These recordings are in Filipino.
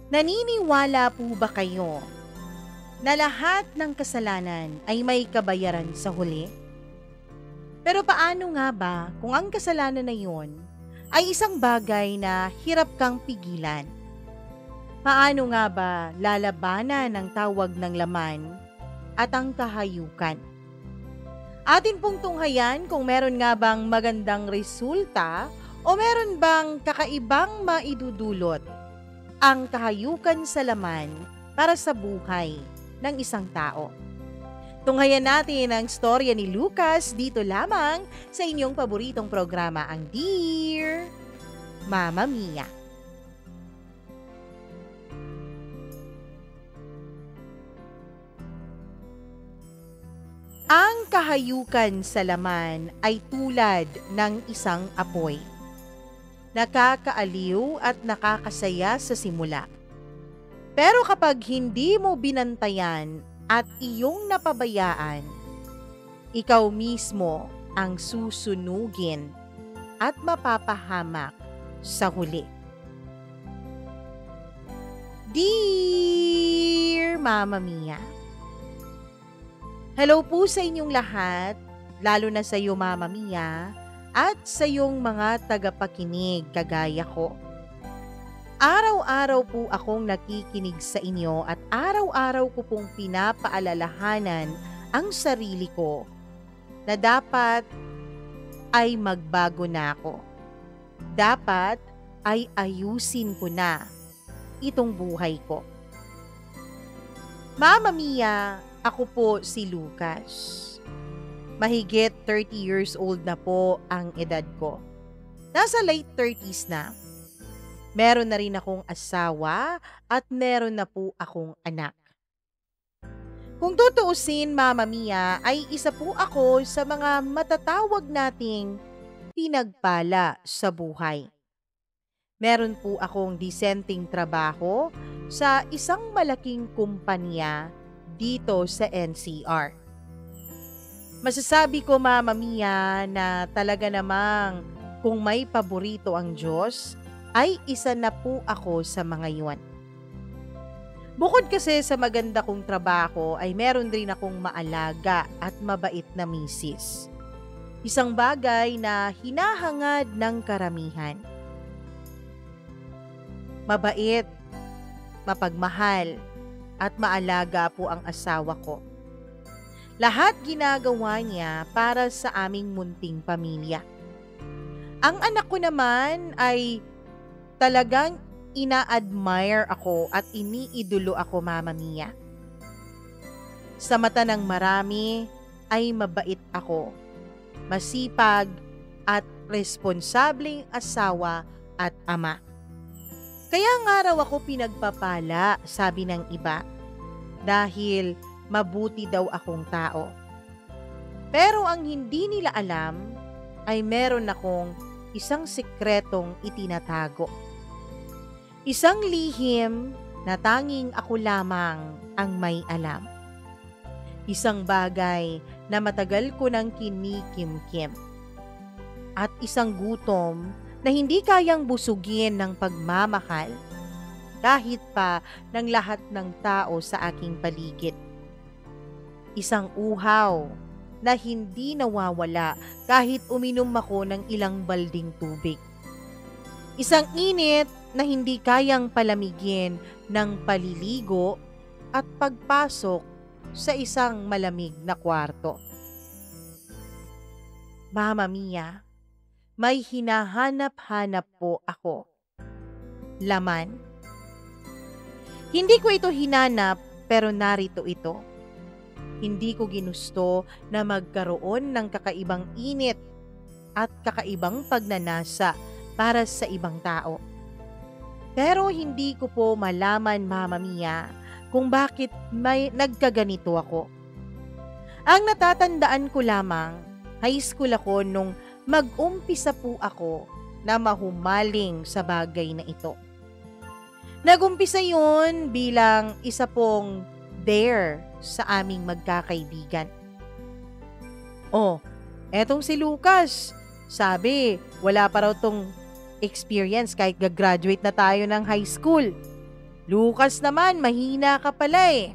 Naniniwala po ba kayo na lahat ng kasalanan ay may kabayaran sa huli? Pero paano nga ba kung ang kasalanan na yun ay isang bagay na hirap kang pigilan? Paano nga ba lalabanan ang tawag ng laman at ang kahayukan? Atin pong tunghayan kung meron nga bang magandang resulta o meron bang kakaibang maidudulot ang kahayukan sa laman para sa buhay ng isang tao. Tunghayan natin ang storya ni Lucas dito lamang sa inyong paboritong programa, ang Dear Mama Mia. Ang kahayukan sa laman ay tulad ng isang apoy. Nakakaaliw at nakakasaya sa simula. Pero kapag hindi mo binantayan at iyong napabayaan, ikaw mismo ang susunugin at mapapahamak sa huli. Dear Mama Mia, hello po sa inyong lahat, lalo na sa iyo Mama Mia, at sa iyong mga tagapakinig kagaya ko. Araw-araw po akong nakikinig sa inyo at araw-araw ko pong pinapaalalahanan ang sarili ko na dapat ay magbago na ako. Dapat ay ayusin ko na itong buhay ko. Mama Mia, ako po si Lucas. Mahigit 30 years old na po ang edad ko. Nasa late 30s na. Meron na rin akong asawa at meron na po akong anak. Kung tutuusin, Mama Mia, ay isa po ako sa mga matatawag nating pinagpala sa buhay. Meron po akong disenteng trabaho sa isang malaking kumpanya dito sa NCR. Masasabi ko, Mama Mia, na talaga namang kung may paborito ang Diyos, ay isa na po ako sa mga iyon. Bukod kasi sa maganda kong trabaho, ay meron rin akong maalaga at mabait na misis. Isang bagay na hinahangad ng karamihan. Mabait, mapagmahal, at maalaga po ang asawa ko. Lahat ginagawa niya para sa aming munting pamilya. Ang anak ko naman ay talagang ina-admire ako at iniidolo ako, Mama Mia. Sa mata ng marami ay mabait ako, masipag at responsableng asawa at ama. Kaya nga raw ako pinagpapala, sabi ng iba, dahil mabuti daw akong tao. Pero ang hindi nila alam ay meron akong isang sikretong itinatago. Isang lihim na tanging ako lamang ang may alam. Isang bagay na matagal ko nang kinikimkim. At isang gutom na hindi kayang busugin ng pagmamahal kahit pa ng lahat ng tao sa aking paligid. Isang uhaw na hindi nawawala kahit uminom ako ng ilang balding tubig. Isang init na hindi kayang palamigin ng paliligo at pagpasok sa isang malamig na kwarto. Mama Mia, may hinahanap-hanap po ako. Laman. Hindi ko ito hinanap pero narito ito. Hindi ko ginusto na magkaroon ng kakaibang init at kakaibang pagnanasa para sa ibang tao. Pero hindi ko po malaman, Mama Mia, kung bakit may nagkaganito ako. Ang natatandaan ko lamang, high school ako nung mag-umpisa po ako na mahumaling sa bagay na ito. Nagumpisa yun bilang isa pong dare sa aming magkakaibigan. Oh, etong si Lucas, sabi, wala pa raw tong experience kahit gagraduate na tayo ng high school. Lucas naman, mahina ka pala eh.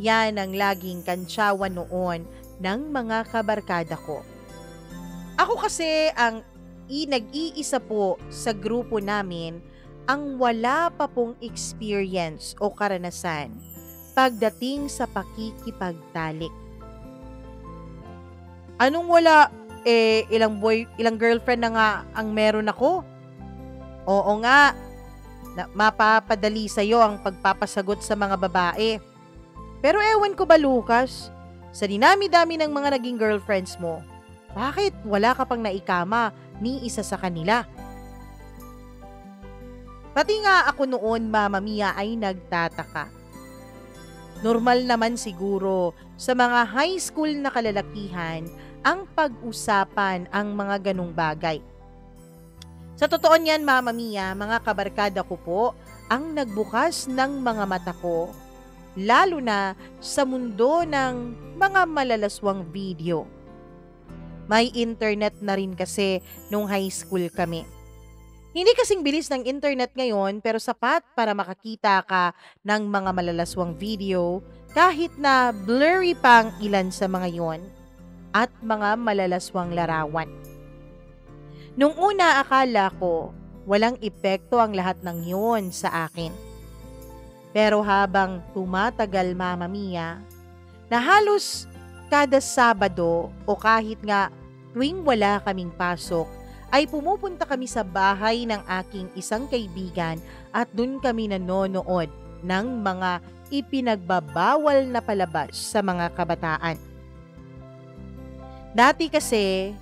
Yan ang laging kantsawan noon ng mga kabarkada ko. Ako kasi ang nag-iisa po sa grupo namin ang wala pa pong experience o karanasan pagdating sa pakikipagtalik. Anong wala? Ilang girlfriend na nga ang meron ako? Oo nga, mapapadali sa'yo ang pagpapasagot sa mga babae. Pero ewan ko ba, Lucas, sa dinami-dami ng mga naging girlfriends mo, bakit wala ka pang naikama ni isa sa kanila? Pati nga ako noon, Mama Mia, ay nagtataka. Normal naman siguro sa mga high school na kalalakihan ang pag-usapan ang mga ganong bagay. Sa totoo niyan, Mama Mia, mga kabarkada ko po ang nagbukas ng mga mata ko, lalo na sa mundo ng mga malalaswang video. May internet na rin kasi nung high school kami. Hindi kasing bilis ng internet ngayon pero sapat para makakita ka ng mga malalaswang video kahit na blurry pang ilan sa mga yon at mga malalaswang larawan. Nung una akala ko walang epekto ang lahat ng yon sa akin. Pero habang tumatagal, Mama Mia, na halos kada Sabado o kahit nga tuwing wala kaming pasok, ay pumupunta kami sa bahay ng aking isang kaibigan at dun kami nanonood ng mga ipinagbabawal na palabas sa mga kabataan. Dati kasi,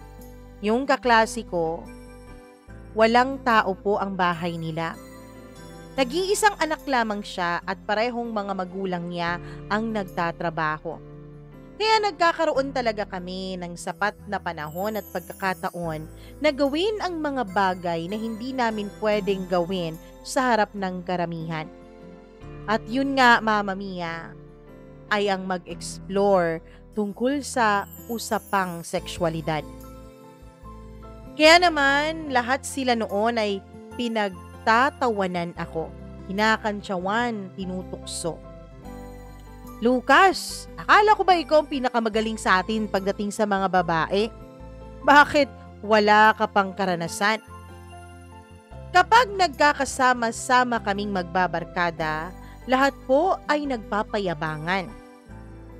yung kaklase ko, walang tao po ang bahay nila. Nag-iisang anak lamang siya at parehong mga magulang niya ang nagtatrabaho. Kaya nagkakaroon talaga kami ng sapat na panahon at pagkakataon na gawin ang mga bagay na hindi namin pwedeng gawin sa harap ng karamihan. At yun nga, Mama Mia, ay ang mag-explore tungkol sa usapang sexualidad. Kaya naman, lahat sila noon ay pinagtatawanan ako, kinakantsawan, tinutukso. Lucas, akala ko ba ikaw ang pinakamagaling sa atin pagdating sa mga babae? Bakit wala ka pang karanasan? Kapag nagkakasama-sama kaming magbabarkada, lahat po ay nagpapayabangan.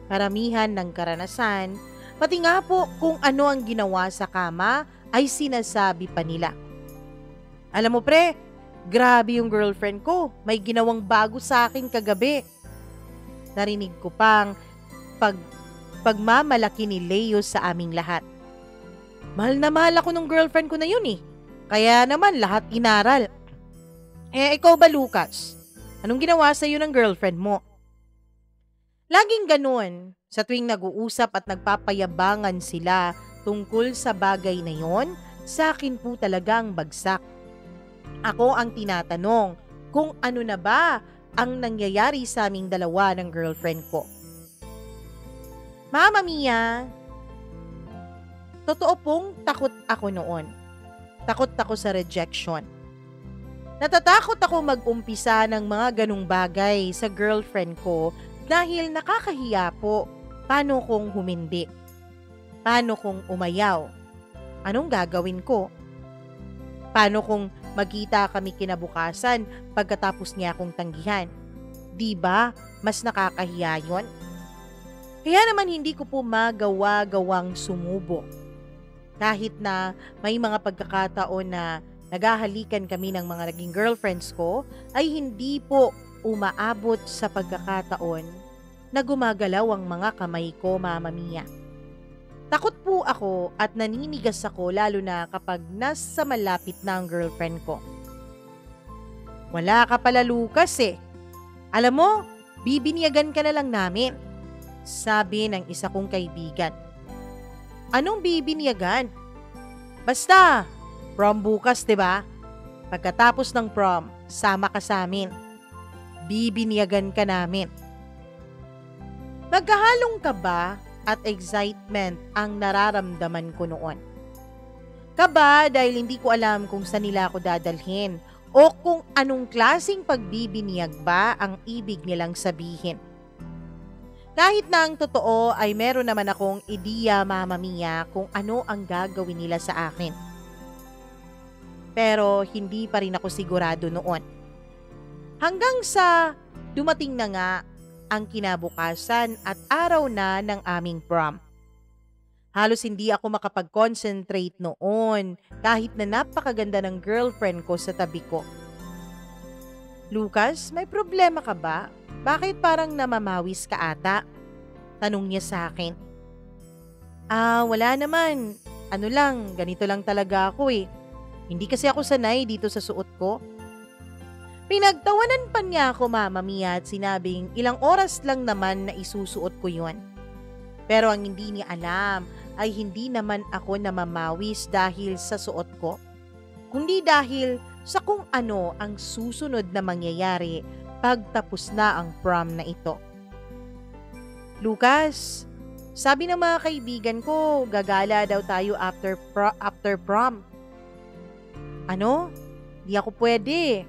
Karamihan ng karanasan, pati nga po kung ano ang ginawa sa kama ay sinasabi pa nila. Alam mo pre, grabe yung girlfriend ko, may ginawang bago sa akin kagabi. Narinig ko pang pagmamalaki ni Leo sa aming lahat. Mahal na mahal ako ng girlfriend ko na yun eh. Kaya naman lahat inaral. Ikaw ba, Lucas? Anong ginawa sa'yo ng girlfriend mo? Laging ganun, sa tuwing nag-uusap at nagpapayabangan sila tungkol sa bagay na yon, sa akin po talagang bagsak. Ako ang tinatanong kung ano na ba ang nangyayari sa aming dalawa ng girlfriend ko. Mama Mia, totoo pong takot ako noon. Takot ako sa rejection. Natatakot ako mag-umpisa ng mga ganung bagay sa girlfriend ko dahil nakakahiya po. Paano kung humindi? Paano kung umayaw? Anong gagawin ko? Paano kung magkita kami kinabukasan pagkatapos niya akong tanggihan? Diba, mas nakakahiya yun? Kaya naman hindi ko po magawa-gawang sumubok. Kahit na may mga pagkakataon na naghahalikan kami ng mga naging girlfriends ko, ay hindi po umaabot sa pagkakataon na gumagalaw ang mga kamay ko, Mama Mia. Takot po ako at naninigas ako lalo na kapag nasa malapit na ang girlfriend ko. Wala ka pala, Lucas eh. Alam mo, bibinyagan ka na lang namin, sabi ng isa kong kaibigan. Anong bibinyagan? Basta, prom bukas, diba? Pagkatapos ng prom, sama ka sa amin. Bibinyagan ka namin. Magkahalong kaba at excitement ang nararamdaman ko noon. Kaba dahil hindi ko alam kung saan nila ako dadalhin o kung anong klaseng pagbibinyag ba ang ibig nilang sabihin. Kahit na ang totoo ay meron naman akong ideya, Mama Mia, kung ano ang gagawin nila sa akin. Pero hindi pa rin ako sigurado noon. Hanggang sa dumating na nga ang kinabukasan at araw na ng aming prom. Halos hindi ako makapag-concentrate noon kahit na napakaganda ng girlfriend ko sa tabi ko. "Lucas, may problema ka ba? Bakit parang namamawis ka ata?" Tanong niya sa akin. Wala naman. Ano lang, ganito lang talaga ako eh. Hindi kasi ako sanay dito sa suot ko." Pinagtawanan pa niya ako, Mama Mia, at sinabing ilang oras lang naman na isusuot ko yun. Pero ang hindi niya alam ay hindi naman ako namamawis dahil sa suot ko, kundi dahil sa kung ano ang susunod na mangyayari pagtapos na ang prom na ito. "Lucas, sabi ng mga kaibigan ko, gagala daw tayo after prom." "Ano? Di ako pwede."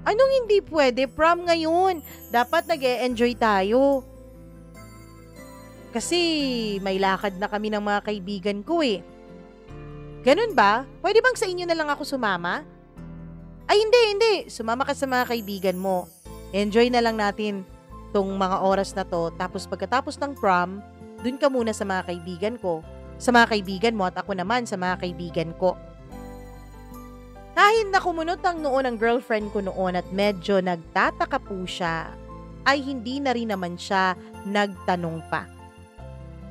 "Anong hindi pwede? Prom ngayon. Dapat nag-e-enjoy tayo." "Kasi may lakad na kami ng mga kaibigan ko eh." "Ganun ba? Pwede bang sa inyo na lang ako sumama?" "Ay hindi. Sumama ka sa mga kaibigan mo. Enjoy na lang natin tong mga oras na to. Tapos pagkatapos ng prom, dun ka muna sa mga kaibigan ko. Sa mga kaibigan mo at ako naman sa mga kaibigan ko." Kahit na kumunot ang noo ng girlfriend ko noon at medyo nagtataka po siya, ay hindi na rin naman siya nagtanong pa.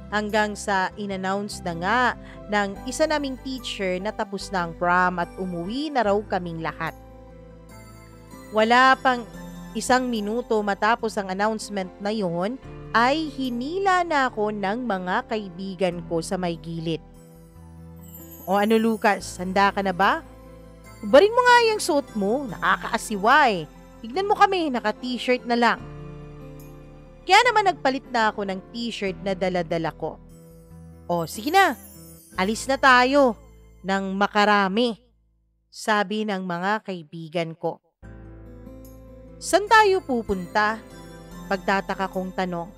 Hanggang sa in-announce na nga ng isa naming teacher na tapos na ang prom at umuwi na raw kaming lahat. Wala pang 1 minuto matapos ang announcement na yun, ay hinila na ako ng mga kaibigan ko sa may gilid. "O ano Lucas, handa ka na ba? Ubarin mo nga yung suot mo, nakakaasiwa eh. Tignan mo kami, naka-t-shirt na lang." Kaya naman nagpalit na ako ng t-shirt na dala-dala ko. "O sige na, alis na tayo ng makarami," sabi ng mga kaibigan ko. "Saan tayo pupunta?" Pagtataka kong tanong.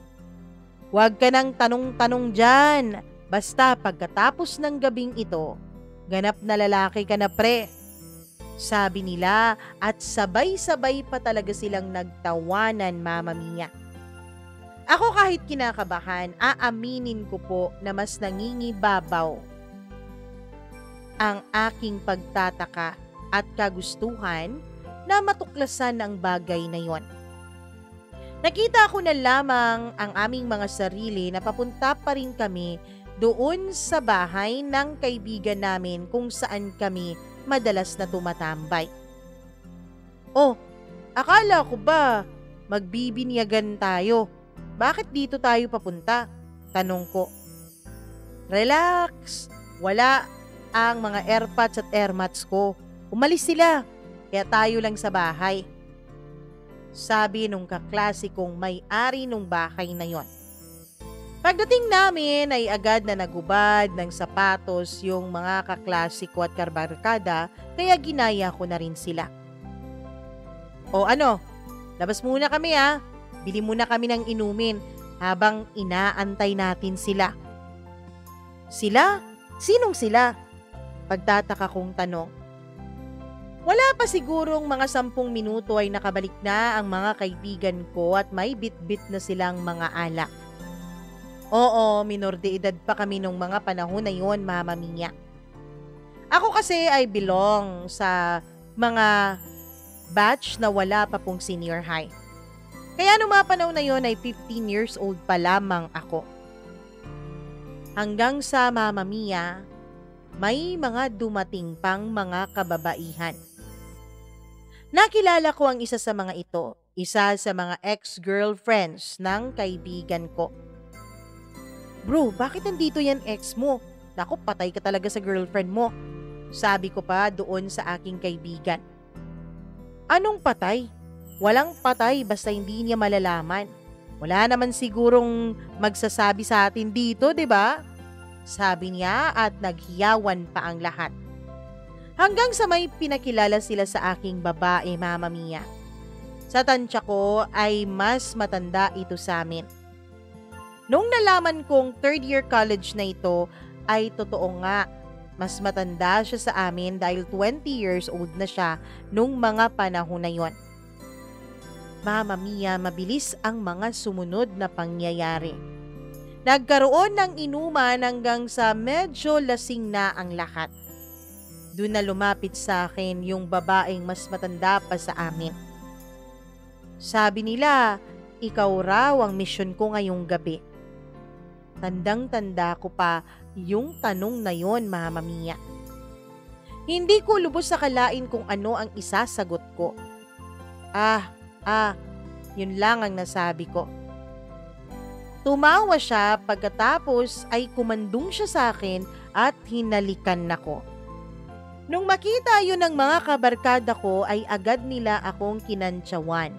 "Huwag ka nang tanong-tanong dyan. Basta pagkatapos ng gabing ito, ganap na lalaki ka na pre," sabi nila at sabay-sabay pa talaga silang nagtawanan, Mama Mia. Ako kahit kinakabahan, aaminin ko po na mas nangingibabaw ang aking pagtataka at kagustuhan na matuklasan ang bagay na yon. Nakita ko na lamang ang aming mga sarili na papunta pa rin kami doon sa bahay ng kaibigan namin kung saan kami madalas na tumatambay. "Oh, akala ko ba magbibinyagan tayo? Bakit dito tayo papunta?" tanong ko. "Relax, wala ang mga airpods at airmats ko. Umalis sila, kaya tayo lang sa bahay," sabi nung kaklase kong may-ari nung bahay na yon. Pagdating namin ay agad na nagubad ng sapatos yung mga kaklase ko at karbarkada, kaya ginaya ko na rin sila. "O ano, labas muna kami ah. Bili muna kami ng inumin habang inaantay natin sila." "Sila? Sinong sila?" Pagtataka kong tanong. Wala pa sigurong mga 10 minuto ay nakabalik na ang mga kaibigan ko at may bit-bit na silang mga alak. Oo, minor de edad pa kami nung mga panahon na yon, Mama Mia. Ako kasi ay belong sa mga batch na wala pa pong senior high. Kaya nung mga panahon na yon ay 15 years old pa lamang ako. Hanggang sa, Mama Mia, may mga dumating pang mga kababaihan. Nakilala ko ang isa sa mga ito, isa sa mga ex-girlfriends ng kaibigan ko. "Bro, bakit nandito yan ex mo? Naku, patay ka talaga sa girlfriend mo," sabi ko pa doon sa aking kaibigan. "Anong patay? Walang patay basta hindi niya malalaman. Wala naman sigurong magsasabi sa atin dito, 'di ba?" sabi niya at naghiyawan pa ang lahat. Hanggang sa may pinakilala sila sa aking babae, Mama Mia. Sa tansya ko ay mas matanda ito sa amin. Nung nalaman kong third year college na ito ay totoo nga. Mas matanda siya sa amin dahil 20 years old na siya nung mga panahon na yon. Mama Mia, mabilis ang mga sumunod na pangyayari. Nagkaroon ng inuman hanggang sa medyo lasing na ang lahat. Doon na lumapit sa akin yung babaeng mas matanda pa sa amin. Sabi nila, ikaw raw ang misyon ko ngayong gabi. Tandang-tanda ko pa yung tanong na yon, Mama Mia. Hindi ko lubos akalain kung ano ang isasagot ko. Yun lang ang nasabi ko. Tumawa siya pagkatapos ay kumandong siya sa akin at hinalikan ako. Nung makita yun ng mga kabarkada ko ay agad nila akong kinantsawan.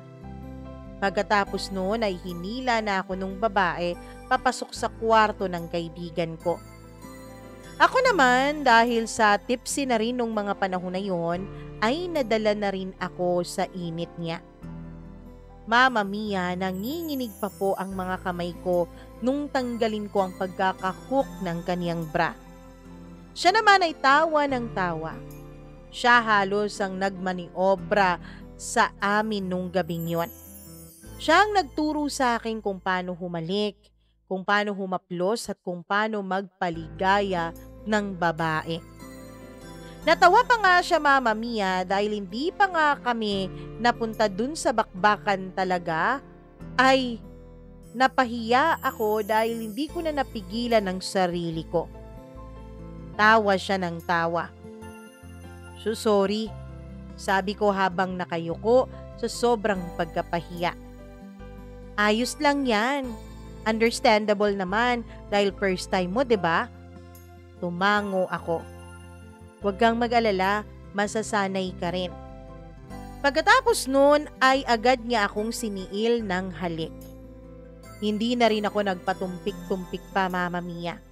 Pagkatapos noon ay hinila na ako nung babae papasok sa kwarto ng kaibigan ko. Ako naman dahil sa tipsy na rin nung mga panahon na yon ay nadala na rin ako sa init niya. Mama Mia, nanginginig pa po ang mga kamay ko nung tanggalin ko ang pagkakahook ng kaniyang bra. Siya naman ay tawa ng tawa. Siya halos ang nagmaniobra sa amin nung gabing yon. Siya ang nagturo sa akin kung paano humalik, kung paano humaplos at kung paano magpaligaya ng babae. Natawa pa nga siya, Mama Mia, dahil hindi pa nga kami napunta dun sa bakbakan talaga, ay napahiya ako dahil hindi ko na napigilan ang sarili ko. Tawa siya ng tawa. So sorry, sabi ko habang nakayuko sa sobrang pagkapahiya. Ayos lang yan. Understandable naman dahil first time mo, 'di ba? Tumango ako. Huwag kang mag-alala, masasanay ka rin. Pagkatapos noon ay agad niya akong siniil ng halik. Hindi na rin ako nagpatumpik-tumpik pa, Mama Mia.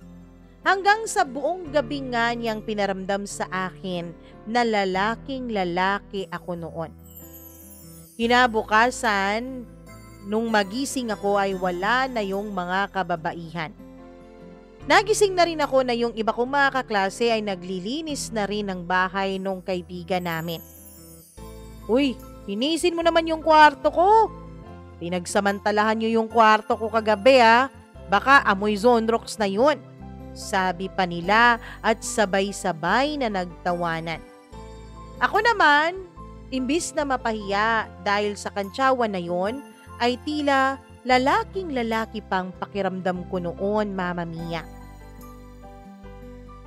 Hanggang sa buong gabi nga niyang pinaramdam sa akin na lalaking lalaki ako noon. Kinabukasan, nung magising ako ay wala na yung mga kababaihan. Nagising na rin ako na yung iba kong mga kaklase ay naglilinis na rin ng bahay nung kaibigan namin. Uy, linisin mo naman yung kwarto ko. Pinagsamantalahan nyo yung kwarto ko kagabi ha. Baka amoy Zonrox na yun. Sabi pa nila at sabay-sabay na nagtawanan. Ako naman, imbis na mapahiya dahil sa kantsawan na yon, ay tila lalaking lalaki pang pakiramdam ko noon, Mama Mia.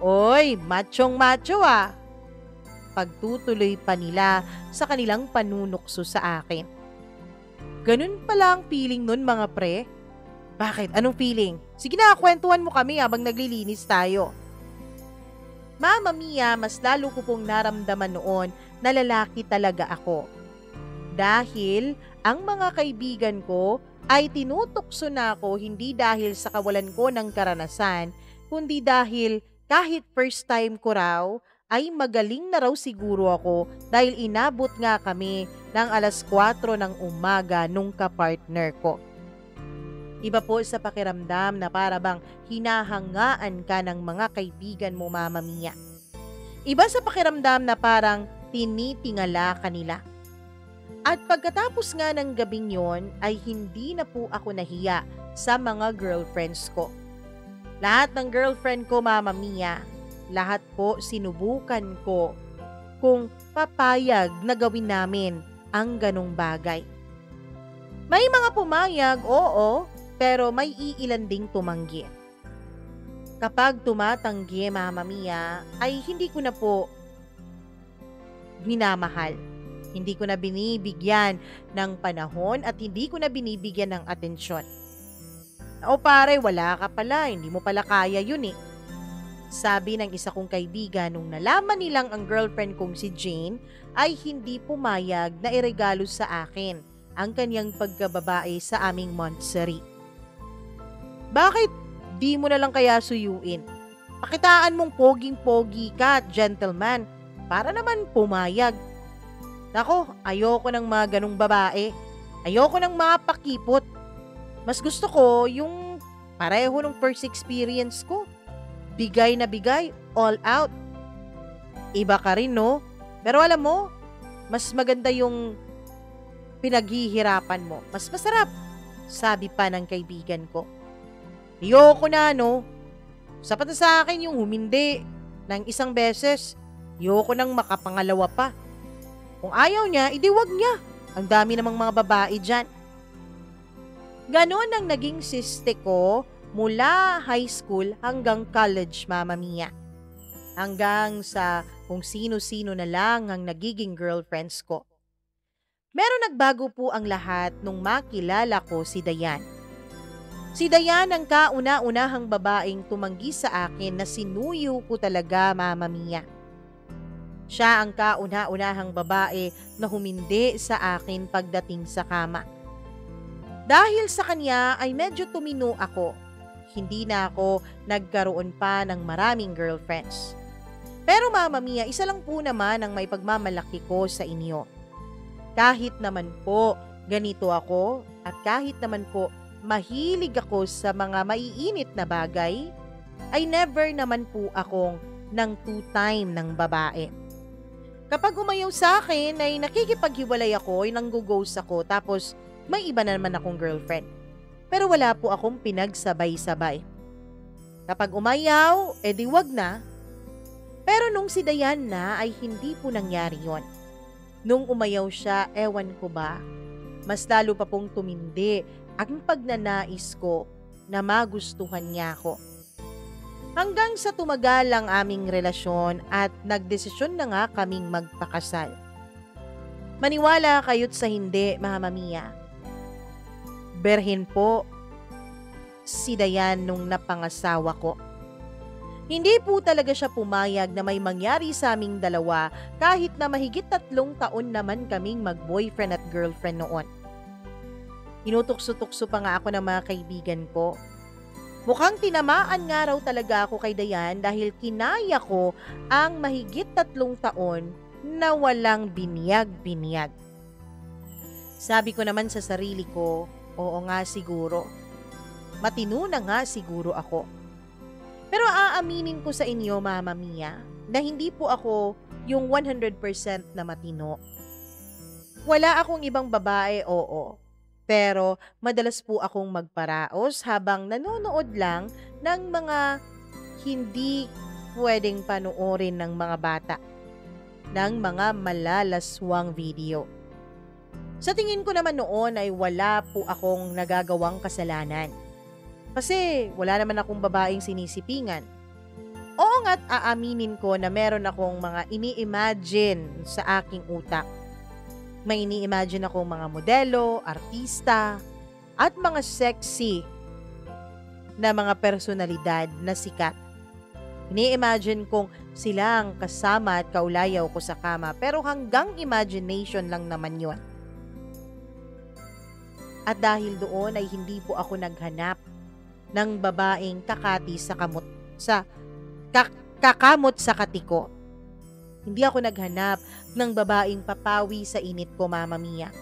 Oy, machong-macho ah. Pagtutuloy pa nila sa kanilang panunukso sa akin. Ganun pala ang feeling nun, mga pre. Bakit? Anong feeling? Sige na, kwentuhan mo kami habang naglilinis tayo. Mama Mia, mas lalo ko pong naramdaman noon na lalaki talaga ako. Dahil ang mga kaibigan ko ay tinutokso na ako hindi dahil sa kawalan ko ng karanasan, kundi dahil kahit first time ko raw, ay magaling na raw siguro ako dahil inabot nga kami ng 4:00 ng umaga nung kapartner ko. Iba po sa pakiramdam na para bang hinahangaan ka ng mga kaibigan mo, Mama Mia. Iba sa pakiramdam na parang tinitingala ka nila. At pagkatapos nga ng gabing yon ay hindi na po ako nahiya sa mga girlfriends ko. Lahat ng girlfriend ko, Mama Mia, lahat po sinubukan ko kung papayag na gawin namin ang ganong bagay. May mga pumayag, oo, pero may iilan ding tumanggi. Kapag tumatanggi, Mama Mia, ay hindi ko na po minamahal. Hindi ko na binibigyan ng panahon at hindi ko na binibigyan ng atensyon. O pare, wala ka pala, hindi mo pala kaya yun eh. Sabi ng isa kong kaibigan nung nalaman nilang ang girlfriend kong si Jane ay hindi pumayag na iregalo sa akin ang kanyang pagkababae sa aming Montsari. Bakit di mo na lang kaya suyuin? Pakitaan mong poging-pogi ka at gentleman. para naman pumayag. Nako, ayoko ng mga ganong babae. Ayoko ng mga pakipot. Mas gusto ko yung pareho ng first experience ko. Bigay na bigay, all out. Iba ka rin, no? Pero alam mo, mas maganda yung pinaghihirapan mo. Mas masarap, sabi pa ng kaibigan ko. Ayoko na, no? Sapat na sa akin yung humindi ng isang beses. Ayoko nang makapangalawa pa. Kung ayaw niya, idiwag niya. Ang dami namang mga babae dyan. Ganon ang naging siste ko mula high school hanggang college, Mama Mia. Hanggang sa kung sino-sino na lang ang nagiging girlfriends ko. Pero nagbago po ang lahat nung makilala ko si Dayan. Si Dayan ang kauna-unahang babaeng tumanggi sa akin na sinuyo ko talaga, Mama Mia. Siya ang kauna-unahang babae na humindi sa akin pagdating sa kama. Dahil sa kanya ay medyo tumino ako. Hindi na ako nagkaroon pa ng maraming girlfriends. Pero Mama Mia, isa lang po naman ang may pagmamalaki ko sa inyo. Kahit naman po ganito ako at kahit naman po mahilig ako sa mga maiinit na bagay, ay never naman po akong ng two-time ng babae. Kapag umayaw sa akin ay nakikipaghiwalay ako, ay nanggo-ghost ako, tapos may iba na naman akong girlfriend. Pero wala po akong pinagsabay-sabay. Kapag umayaw, edi wag na. Pero nung si Dayan na ay hindi po nangyari yon. Nung umayaw siya, ewan ko ba, mas lalo pa pong tumindi ang pagnanais ko na magustuhan niya ako. Hanggang sa tumagal ang aming relasyon at nagdesisyon na nga kaming magpakasal. Maniwala kayo't sa hindi, Mama Mia. Berhen po si Dayan nung napangasawa ko. Hindi po talaga siya pumayag na may mangyari sa aming dalawa kahit na mahigit 3 taon naman kaming mag-boyfriend at girlfriend noon. Inutukso-tukso pa nga ako ng mga kaibigan ko. Mukhang tinamaan nga raw talaga ako kay Dayan dahil kinaya ko ang mahigit 3 taon na walang binyag-binyag. Sabi ko naman sa sarili ko, oo nga siguro. Matino na nga siguro ako. Pero aaminin ko sa inyo, Mama Mia, na hindi po ako yung 100% na matino. Wala akong ibang babae, oo. Pero madalas po akong magparaos habang nanonood lang ng mga hindi pwedeng panoorin ng mga bata, ng mga malalaswang video. Sa tingin ko naman noon ay wala po akong nagagawang kasalanan. Kasi wala naman akong babaeng sinisipingan. Oo nga't aaminin ko na meron akong mga ini-imagine sa aking utak. May ini-imagine akong mga modelo, artista, at mga sexy na mga personalidad na sikat. Ini-imagine kong sila ang kasama at kaulayaw ko sa kama, pero hanggang imagination lang naman yon. At dahil doon ay hindi po ako naghanap ng babaeng kakati sa kakamot sa katiko. Hindi ako naghanap ng babaeng papawi sa init ko, Mama Mia.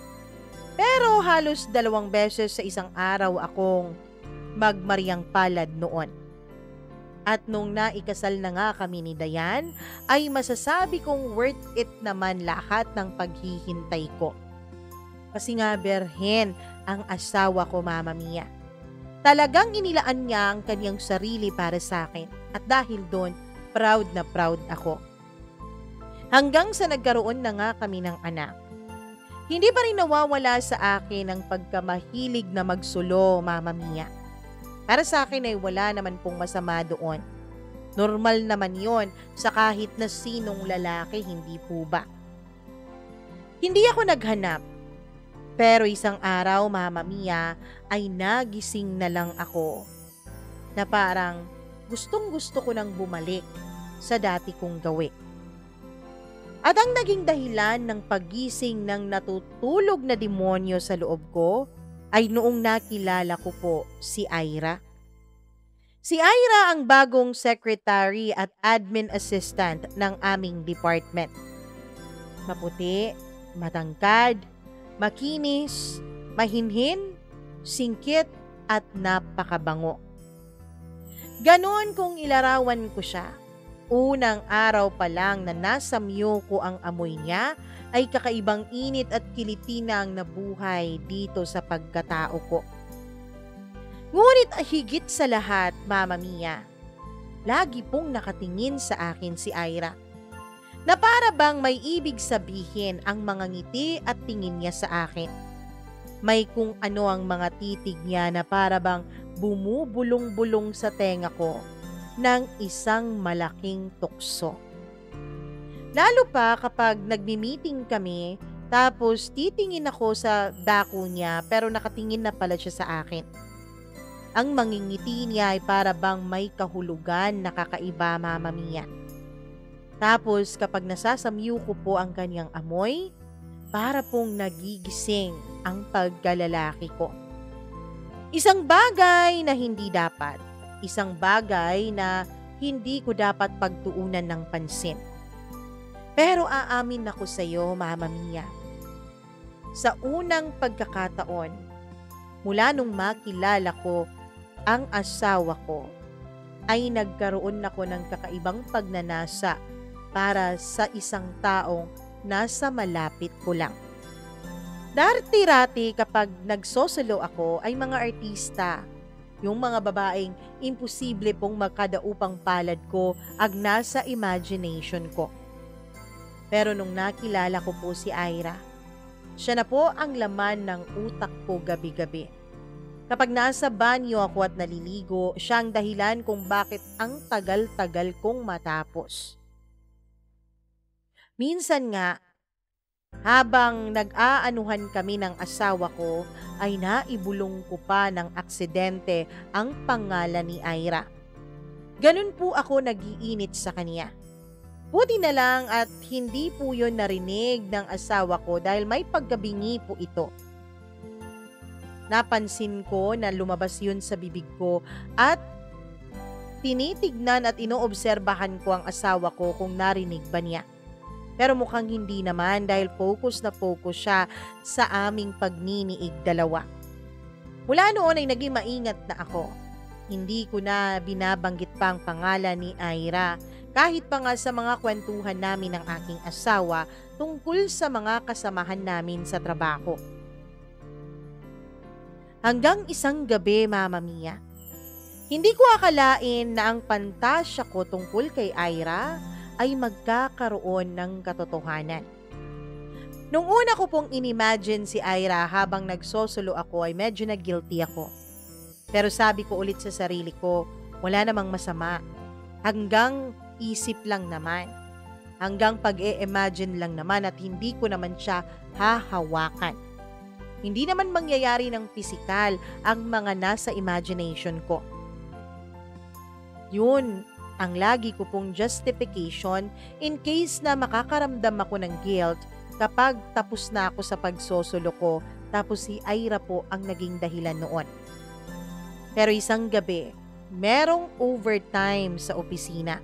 Pero halos 2 beses sa isang araw akong magmariang palad noon. At nung naikasal na nga kami ni Dayan, ay masasabi kong worth it naman lahat ng paghihintay ko. Kasi nga berhen ang asawa ko, Mama Mia. Talagang inilaan niya ang kanyang sarili para sa akin at dahil doon, proud na proud ako. Hanggang sa nagkaroon na nga kami ng anak. Hindi pa rin nawawala sa akin ang pagkamahilig na magsulo, Mama Mia. Para sa akin ay wala naman pong masama doon. Normal naman yon sa kahit na sinong lalaki, hindi po ba? Hindi ako naghanap. Pero isang araw, Mama Mia, ay nagising na lang ako na parang gustong-gusto ko nang bumalik sa dati kong gawin. At ang naging dahilan ng paggising ng natutulog na demonyo sa loob ko ay noong nakilala ko po si Ira. Si Ira ang bagong secretary at admin assistant ng aming department. Maputi, matangkad, makinis, mahinhin, singkit at napakabango. Ganon kung ilarawan ko siya. Unang araw pa lang na nasamyo ko ang amoy niya ay kakaibang init at kiliti na ang nabuhay dito sa pagkatao ko. Ngunit higit sa lahat, Mama Mia, lagi pong nakatingin sa akin si Ira. Na para bang may ibig sabihin ang mga ngiti at tingin niya sa akin. May kung ano ang mga titig niya na para bang bumubulong-bulong sa tenga ko ng isang malaking tukso. Lalo pa kapag nagmi-meeting kami tapos titingin ako sa dako niya pero nakatingin na pala siya sa akin. Ang mangingiti niya ay para bang may kahulugan na kakaiba, Mama Mia. Tapos kapag nasasamyu ko po ang kanyang amoy, para pong nagigising ang pagkalalaki ko. Isang bagay na hindi dapat. Isang bagay na hindi ko dapat pagtuunan ng pansin. Pero aamin ako sa iyo, Mama Mia. Sa unang pagkakataon, mula nung makilala ko ang asawa ko, ay nagkaroon ako ng kakaibang pagnanasa para sa isang taong nasa malapit ko lang. Dati-rati kapag nagsosolo ako ay mga artista, yung mga babaeng imposible pong magkadaupang palad ko ag nasa imagination ko. Pero nung nakilala ko po si Ira, siya na po ang laman ng utak ko gabi-gabi. Kapag nasa banyo ako at naliligo, siya ang dahilan kung bakit ang tagal-tagal kong matapos. Minsan nga, habang nag-aanuhan kami ng asawa ko, ay naibulong ko pa ng aksidente ang pangalan ni Ira. Ganun po ako nagiinit sa kanya. Buti na lang at hindi po yun narinig ng asawa ko dahil may pagkabingi po ito. Napansin ko na lumabas yun sa bibig ko at tinitignan at inoobserbahan ko ang asawa ko kung narinig ba niya. Pero mukhang hindi naman dahil focus na focus siya sa aming pagniniig dalawa. Mula noon ay naging maingat na ako. Hindi ko na binabanggit pa ang pangalan ni Ira kahit pa nga sa mga kwentuhan namin ng aking asawa tungkol sa mga kasamahan namin sa trabaho. Hanggang isang gabi, Mama Mia, hindi ko akalain na ang pantasya ko tungkol kay Ira ay magkakaroon ng katotohanan. Nung una ko pong inimagine si Ira habang nagsosolo ako ay medyo na-guilty ako. Pero sabi ko ulit sa sarili ko, wala namang masama. Hanggang isip lang naman. Hanggang pag-e-imagine lang naman at hindi ko naman siya hahawakan. Hindi naman mangyayari ng pisikal ang mga nasa imagination ko. Yun ang lagi ko pong justification in case na makakaramdam ako ng guilt kapag tapos na ako sa pagsosolo ko tapos si Ira po ang naging dahilan noon. Pero isang gabi, merong overtime sa opisina.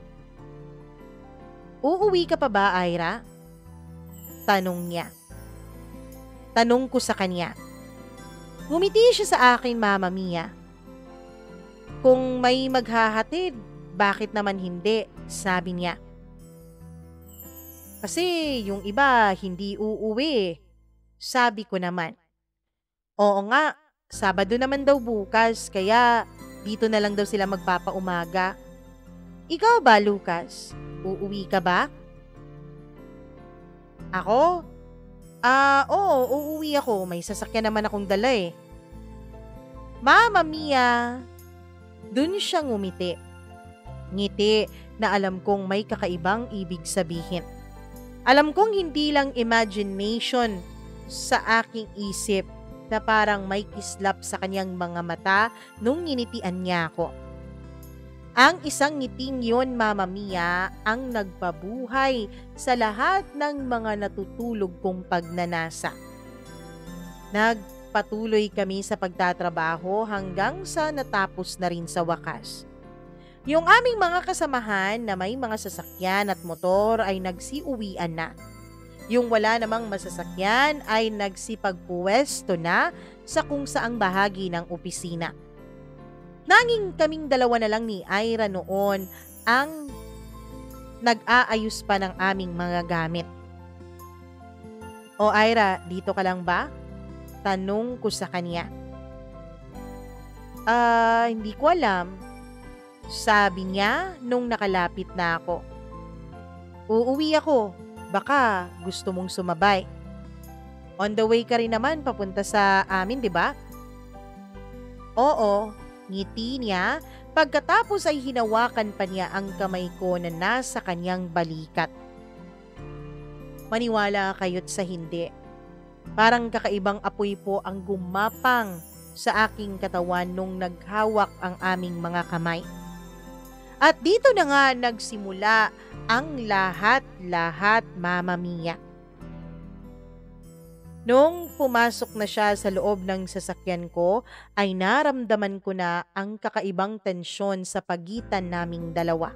Uuwi ka pa ba, Ira? Tanong niya. Tanong ko sa kanya. Ngumiti siya sa akin, Mama Mia. Kung may maghahatid, bakit naman hindi? Sabi niya. Kasi yung iba hindi uuwi. Sabi ko naman. Oo nga, Sabado naman daw bukas kaya dito na lang daw sila magpapaumaga. Ikaw ba, Lucas? Uuwi ka ba? Ako? Oo, uuwi ako. May sasakyan naman akong dala eh. Mama Mia! Dun siya ngumiti. Ngiti na alam kong may kakaibang ibig sabihin. Alam kong hindi lang imagination sa aking isip na parang may kislap sa kanyang mga mata nung nginitian niya ako. Ang isang ngiting yon, Mama Mia, ang nagpabuhay sa lahat ng mga natutulog kong pagnanasa. Nagpatuloy kami sa pagtatrabaho hanggang sa natapos na rin sa wakas. Yung aming mga kasamahan na may mga sasakyan at motor ay nagsiuwian na. Yung wala namang masasakyan ay nagsipagpuwesto na sa kung saang bahagi ng opisina. Nanging kaming dalawa na lang ni Ira noon ang nag-aayos pa ng aming mga gamit. O Ira, dito ka lang ba? Tanong ko sa kanya. Hindi ko alam. Sabi niya nung nakalapit na ako. Uuwi ako. Baka gusto mong sumabay. On the way ka rin naman papunta sa amin, di ba? Oo, ngiti niya pagkatapos ay hinawakan pa niya ang kamay ko na nasa kanyang balikat. Maniwala kayo't sa hindi. Parang kakaibang apoy po ang gumapang sa aking katawan nung naghawak ang aming mga kamay. At dito na nga nagsimula ang lahat-lahat, Mama Mia. Nung pumasok na siya sa loob ng sasakyan ko, ay naramdaman ko na ang kakaibang tensyon sa pagitan naming dalawa.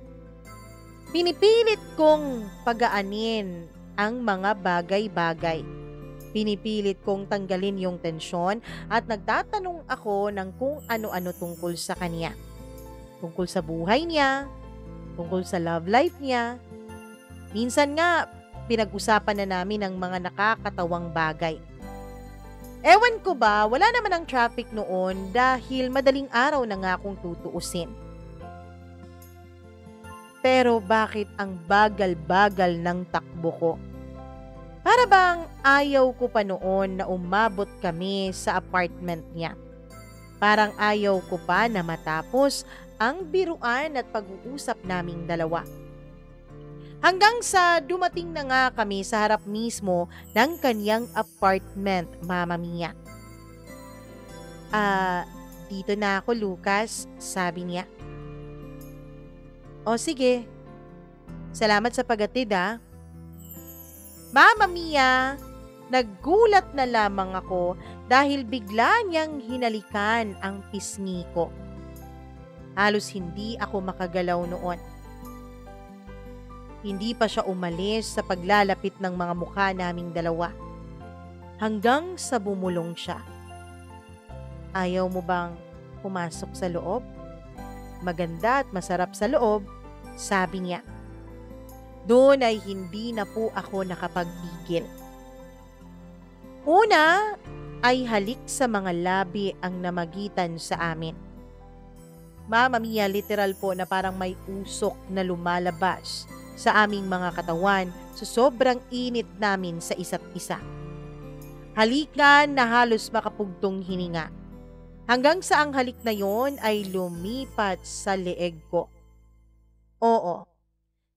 Pinipilit kong pagaanin ang mga bagay-bagay. Pinipilit kong tanggalin yung tensyon at nagtatanong ako ng kung ano-ano tungkol sa kanya. Tungkol sa buhay niya, tungkol sa love life niya. Minsan nga, pinag-usapan na namin ang mga nakakatawang bagay. Ewan ko ba, wala naman ang traffic noon dahil madaling araw na nga akong tutuusin. Pero bakit ang bagal-bagal ng takbo ko? Para bang ayaw ko pa noon na umabot kami sa apartment niya. Parang ayaw ko pa na matapos ang biruan at pag-uusap naming dalawa. Hanggang sa dumating na nga kami sa harap mismo ng kanyang apartment, Mama Mia. Dito na ako, Lucas, sabi niya. O sige, salamat sa pag-atid ah. Mama Mia, naggulat na lamang ako dahil bigla niyang hinalikan ang pisngi ko. Halos hindi ako makagalaw noon. Hindi pa siya umalis sa paglalapit ng mga mukha naming dalawa. Hanggang sa bumulong siya. Ayaw mo bang pumasok sa loob? Maganda at masarap sa loob, sabi niya. Doon ay hindi na po ako nakapagpigil. Una ay halik sa mga labi ang namagitan sa amin. Mama Mia, literal po na parang may usok na lumalabas sa aming mga katawan sa sobrang init namin sa isa't isa. Halikan na halos makapugtong hininga. Hanggang sa ang halik na yon ay lumipat sa leeg ko. Oo,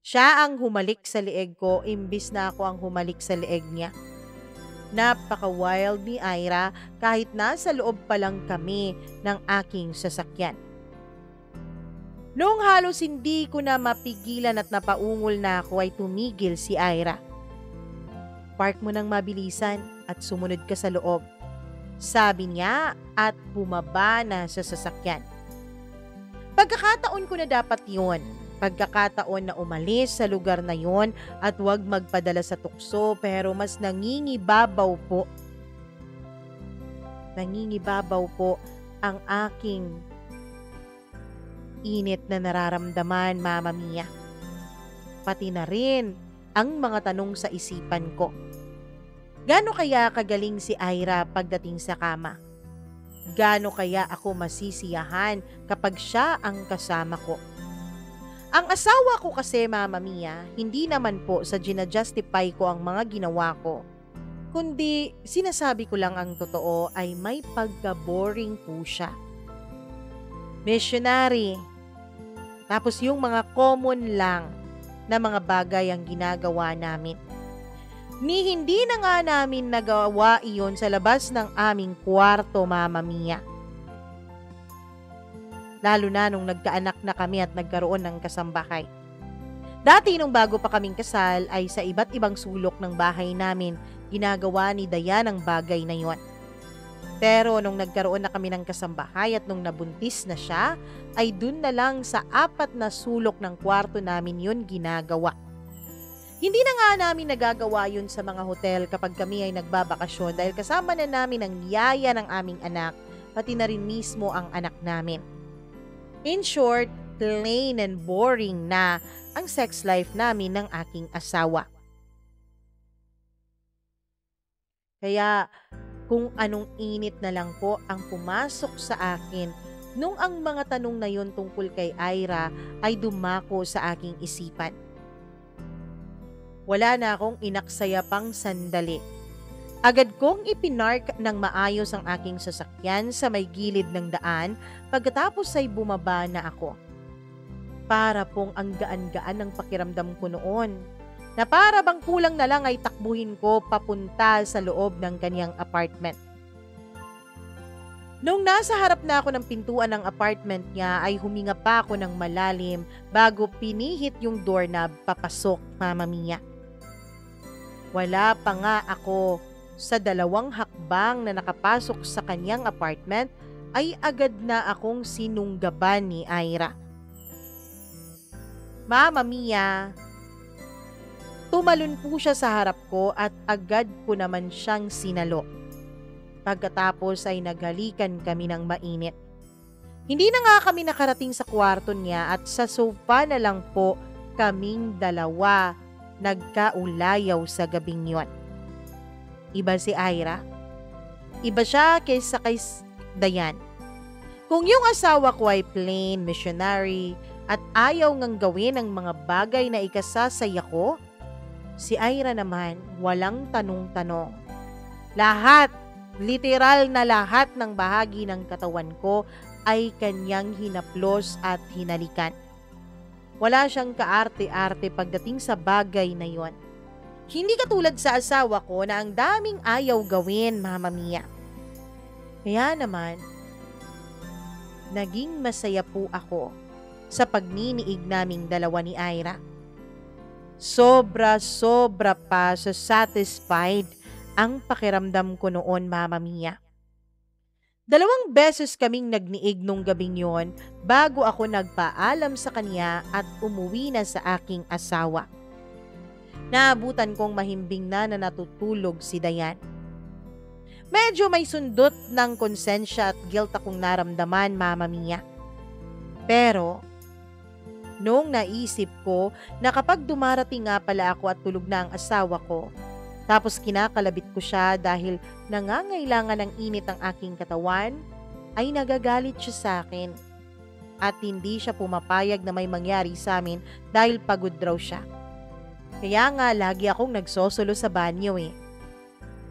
siya ang humalik sa leeg ko imbis na ako ang humalik sa leeg niya. Napaka-wild ni Ira kahit nasa loob pa lang kami ng aking sasakyan. Noong halos hindi ko na mapigilan at napaungol na ako ay tumigil si Ira. Park mo ng mabilisan at sumunod ka sa loob, sabi niya at bumaba na sa sasakyan. Pagkakataon ko na dapat yun. Pagkakataon na umalis sa lugar na yon at huwag magpadala sa tukso pero mas nangingibabaw po. Nangingibabaw po ang aking init na nararamdaman, Mama Mia. Pati na rin ang mga tanong sa isipan ko. Gaano kaya kagaling si Ira pagdating sa kama? Gaano kaya ako masisiyahan kapag siya ang kasama ko? Ang asawa ko kasi, Mama Mia, hindi naman po sa ginajustify ko ang mga ginawa ko. Kundi sinasabi ko lang ang totoo ay may pagka-boring po siya. Missionary. Tapos yung mga common lang na mga bagay ang ginagawa namin. Ni hindi na nga namin nagawa iyon sa labas ng aming kwarto, Mama Mia. Lalo na nung nagkaanak na kami at nagkaroon ng kasambahay. Dati nung bago pa kaming kasal ay sa iba't ibang sulok ng bahay namin ginagawa ni Dayan ang bagay na yon. Pero nung nagkaroon na kami ng kasambahay at nung nabuntis na siya, ay dun na lang sa 4 na sulok ng kwarto namin yun ginagawa. Hindi na nga namin nagagawa yun sa mga hotel kapag kami ay nagbabakasyon dahil kasama na namin ang yaya ng aming anak, pati na rin mismo ang anak namin. In short, plain and boring na ang sex life namin ng aking asawa. Kaya kung anong init na lang po ang pumasok sa akin nung ang mga tanong na yun tungkol kay Ira ay dumako sa aking isipan. Wala na akong inaksaya pang sandali. Agad kong ipinark ng maayos ang aking sasakyan sa may gilid ng daan pagkatapos ay bumaba na ako. Para pong ang gaan-gaan ng pakiramdam ko noon, na para bang kulang na lang ay takbuhin ko papunta sa loob ng kanyang apartment. Nung nasa harap na ako ng pintuan ng apartment niya ay huminga pa ako ng malalim bago pinihit yung doorknob papasok, Mama Mia. Wala pa nga ako sa 2 hakbang na nakapasok sa kanyang apartment ay agad na akong sinunggaban ni Ira. Mama Mia, tumalon po siya sa harap ko at agad ko naman siyang sinalo. Pagkatapos ay naghalikan kami ng mainit. Hindi na nga kami nakarating sa kwarto niya at sa sofa na lang po kaming 2 nagkaulayaw sa gabing yon. Iba si Ira. Iba siya kaysa kay Dayan. Kung yung asawa ko ay plain, missionary, at ayaw ngang gawin ang mga bagay na ikasasaya ko, si Ira naman walang tanong-tanong. Lahat, literal na lahat ng bahagi ng katawan ko ay kanyang hinaplos at hinalikan. Wala siyang kaarte-arte pagdating sa bagay na yon. Hindi katulad sa asawa ko na ang daming ayaw gawin, Mama Mia. Kaya naman, naging masaya po ako sa pagniniig naming 2 ni Ira. Sobra-sobra pa sa satisfied ang pakiramdam ko noon, Mama Mia. 2 beses kaming nagniig nung gabing yon bago ako nagpaalam sa kanya at umuwi na sa aking asawa. Naabutan kong mahimbing na natutulog si Dayan. Medyo may sundot ng konsensya at guilt akong naramdaman, Mama Mia. Pero nung naisip ko na kapag dumarating nga pala ako at tulog na ang asawa ko, tapos kinakalabit ko siya dahil nangangailangan ng init ang aking katawan, ay nagagalit siya sa akin. At hindi siya pumapayag na may mangyari sa amin dahil pagod raw siya. Kaya nga lagi akong nagsosolo sa banyo eh.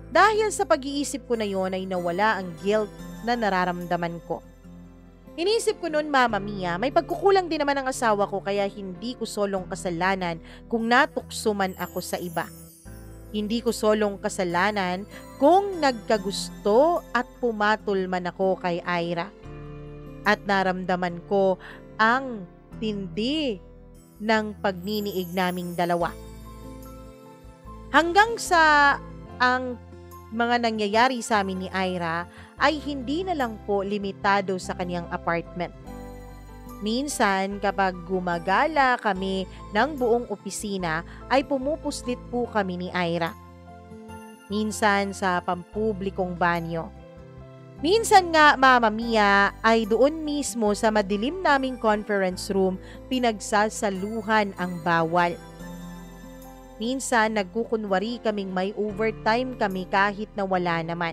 Dahil sa pag-iisip ko na yon ay nawala ang guilt na nararamdaman ko. Inisip ko noon, Mama Mia, may pagkukulang din naman ang asawa ko kaya hindi ko solong kasalanan kung natukso man ako sa iba. Hindi ko solong kasalanan kung nagkagusto at pumatol man ako kay Ira. At naramdaman ko ang tindi ng pagniniig naming 2. Hanggang sa ang mga nangyayari sa amin ni Ira ay hindi na lang po limitado sa kanyang apartment. Minsan kapag gumagala kami ng buong opisina ay pumupuslit po kami ni Ira. Minsan sa pampublikong banyo. Minsan nga, Mama Mia, ay doon mismo sa madilim naming conference room pinagsasaluhan ang bawal. Minsan nagkukunwari kaming may overtime kami kahit na wala naman.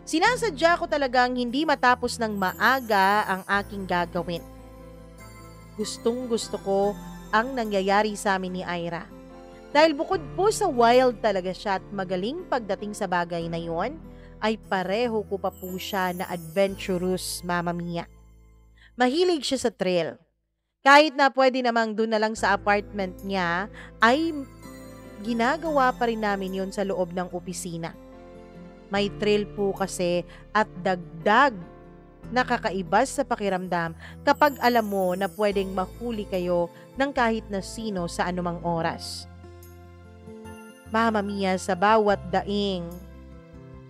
Sinasadya ko talagang hindi matapos ng maaga ang aking gagawin. Gustong-gusto ko ang nangyayari sa amin ni Ira. Dahil bukod po sa wild talaga siya at magaling pagdating sa bagay na yon, ay pareho ko pa po siya na adventurous, Mama Mia. Mahilig siya sa thrill. Kahit na pwede namang doon na lang sa apartment niya, ay ginagawa pa rin namin yon sa loob ng opisina. May thrill po kasi at dagdag nakakaibas sa pakiramdam kapag alam mo na pwedeng mahuli kayo ng kahit na sino sa anumang oras. Mama Mia, sa bawat daing,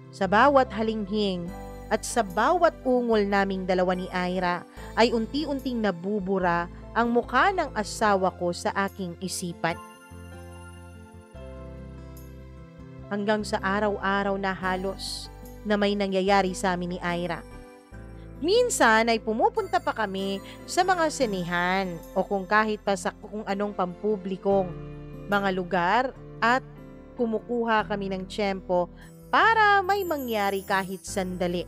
sa bawat halinghing, At sa bawat ungol naming dalawa ni Ira ay unti-unting nabubura ang mukha ng asawa ko sa aking isipan. Hanggang sa araw-araw na halos na may nangyayari sa amin ni Ira. Minsan ay pumupunta pa kami sa mga sinehan o kung kahit pa sa kung anong pampublikong mga lugar at kumukuha kami ng tiyempo para may mangyari kahit sandali.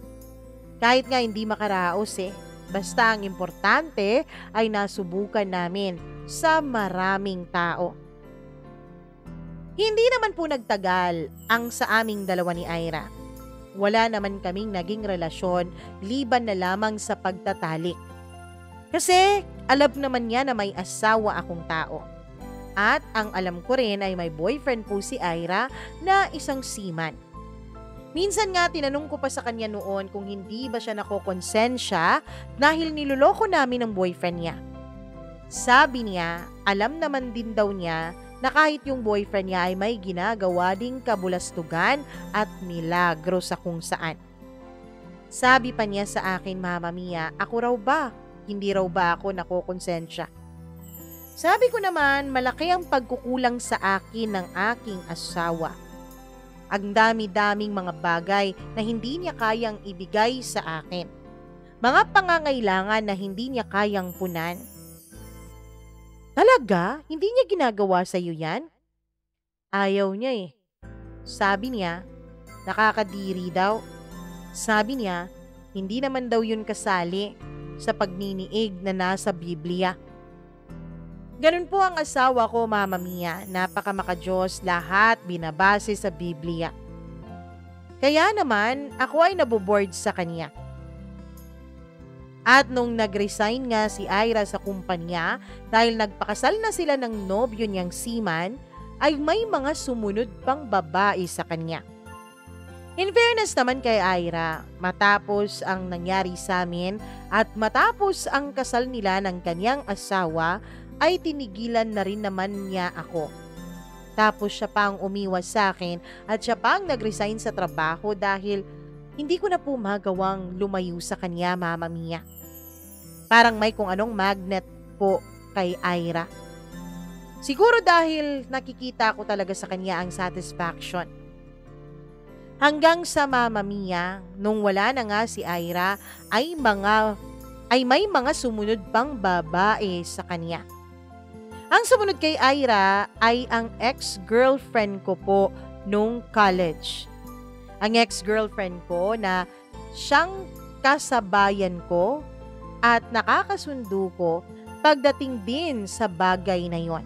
Kahit nga hindi makaraos basta ang importante ay nasubukan namin sa maraming tao. Hindi naman po nagtagal ang sa aming dalawa ni Ira. Wala naman kaming naging relasyon liban na lamang sa pagtatalik. Kasi alam naman niya na may asawa akong tao. At ang alam ko rin ay may boyfriend po si Ira na isang seaman. Minsan nga tinanong ko pa sa kanya noon kung hindi ba siya nakokonsensya dahil niloloko namin ng boyfriend niya. Sabi niya, alam naman din daw niya na kahit yung boyfriend niya ay may ginagawa ding kabulastugan at milagro sa kung saan. Sabi pa niya sa akin, Mama Mia, ako raw ba? Hindi raw ba ako nakokonsensya? Sabi ko naman, malaki ang pagkukulang sa akin ng aking asawa. Ang dami-daming mga bagay na hindi niya kayang ibigay sa akin. Mga pangangailangan na hindi niya kayang punan. Talaga? Hindi niya ginagawa sa iyo yan? Ayaw niya Sabi niya, nakakadiri daw. Sabi niya, hindi naman daw yun kasali sa pagniniig na nasa Biblia. Ganun po ang asawa ko, Mama Mia. Napakamakadiyos, lahat binabase sa Biblia. Kaya naman, ako ay naboboard sa kanya. At nung nag-resign nga si Ira sa kumpanya dahil nagpakasal na sila ng nobyo niyang seaman, ay may mga sumunod pang babae sa kanya. In fairness naman kay Ira, matapos ang nangyari sa amin at matapos ang kasal nila ng kanyang asawa, ay tinigilan na rin naman niya ako. Tapos siya pang umiwas sa akin at siya pang nag-resign sa trabaho dahil hindi ko na po magawang lumayo sa kanya, Mama Mia. Parang may kung anong magnet po kay Ira. Siguro dahil nakikita ko talaga sa kanya ang satisfaction. Hanggang sa, Mama Mia, nung wala na nga si Ira, ay may mga sumunod pang babae sa kanya. Ang sumunod kay Ira ay ang ex-girlfriend ko po nung college. Ang ex-girlfriend ko na siyang kasabayan ko at nakakasundo ko pagdating din sa bagay na yon,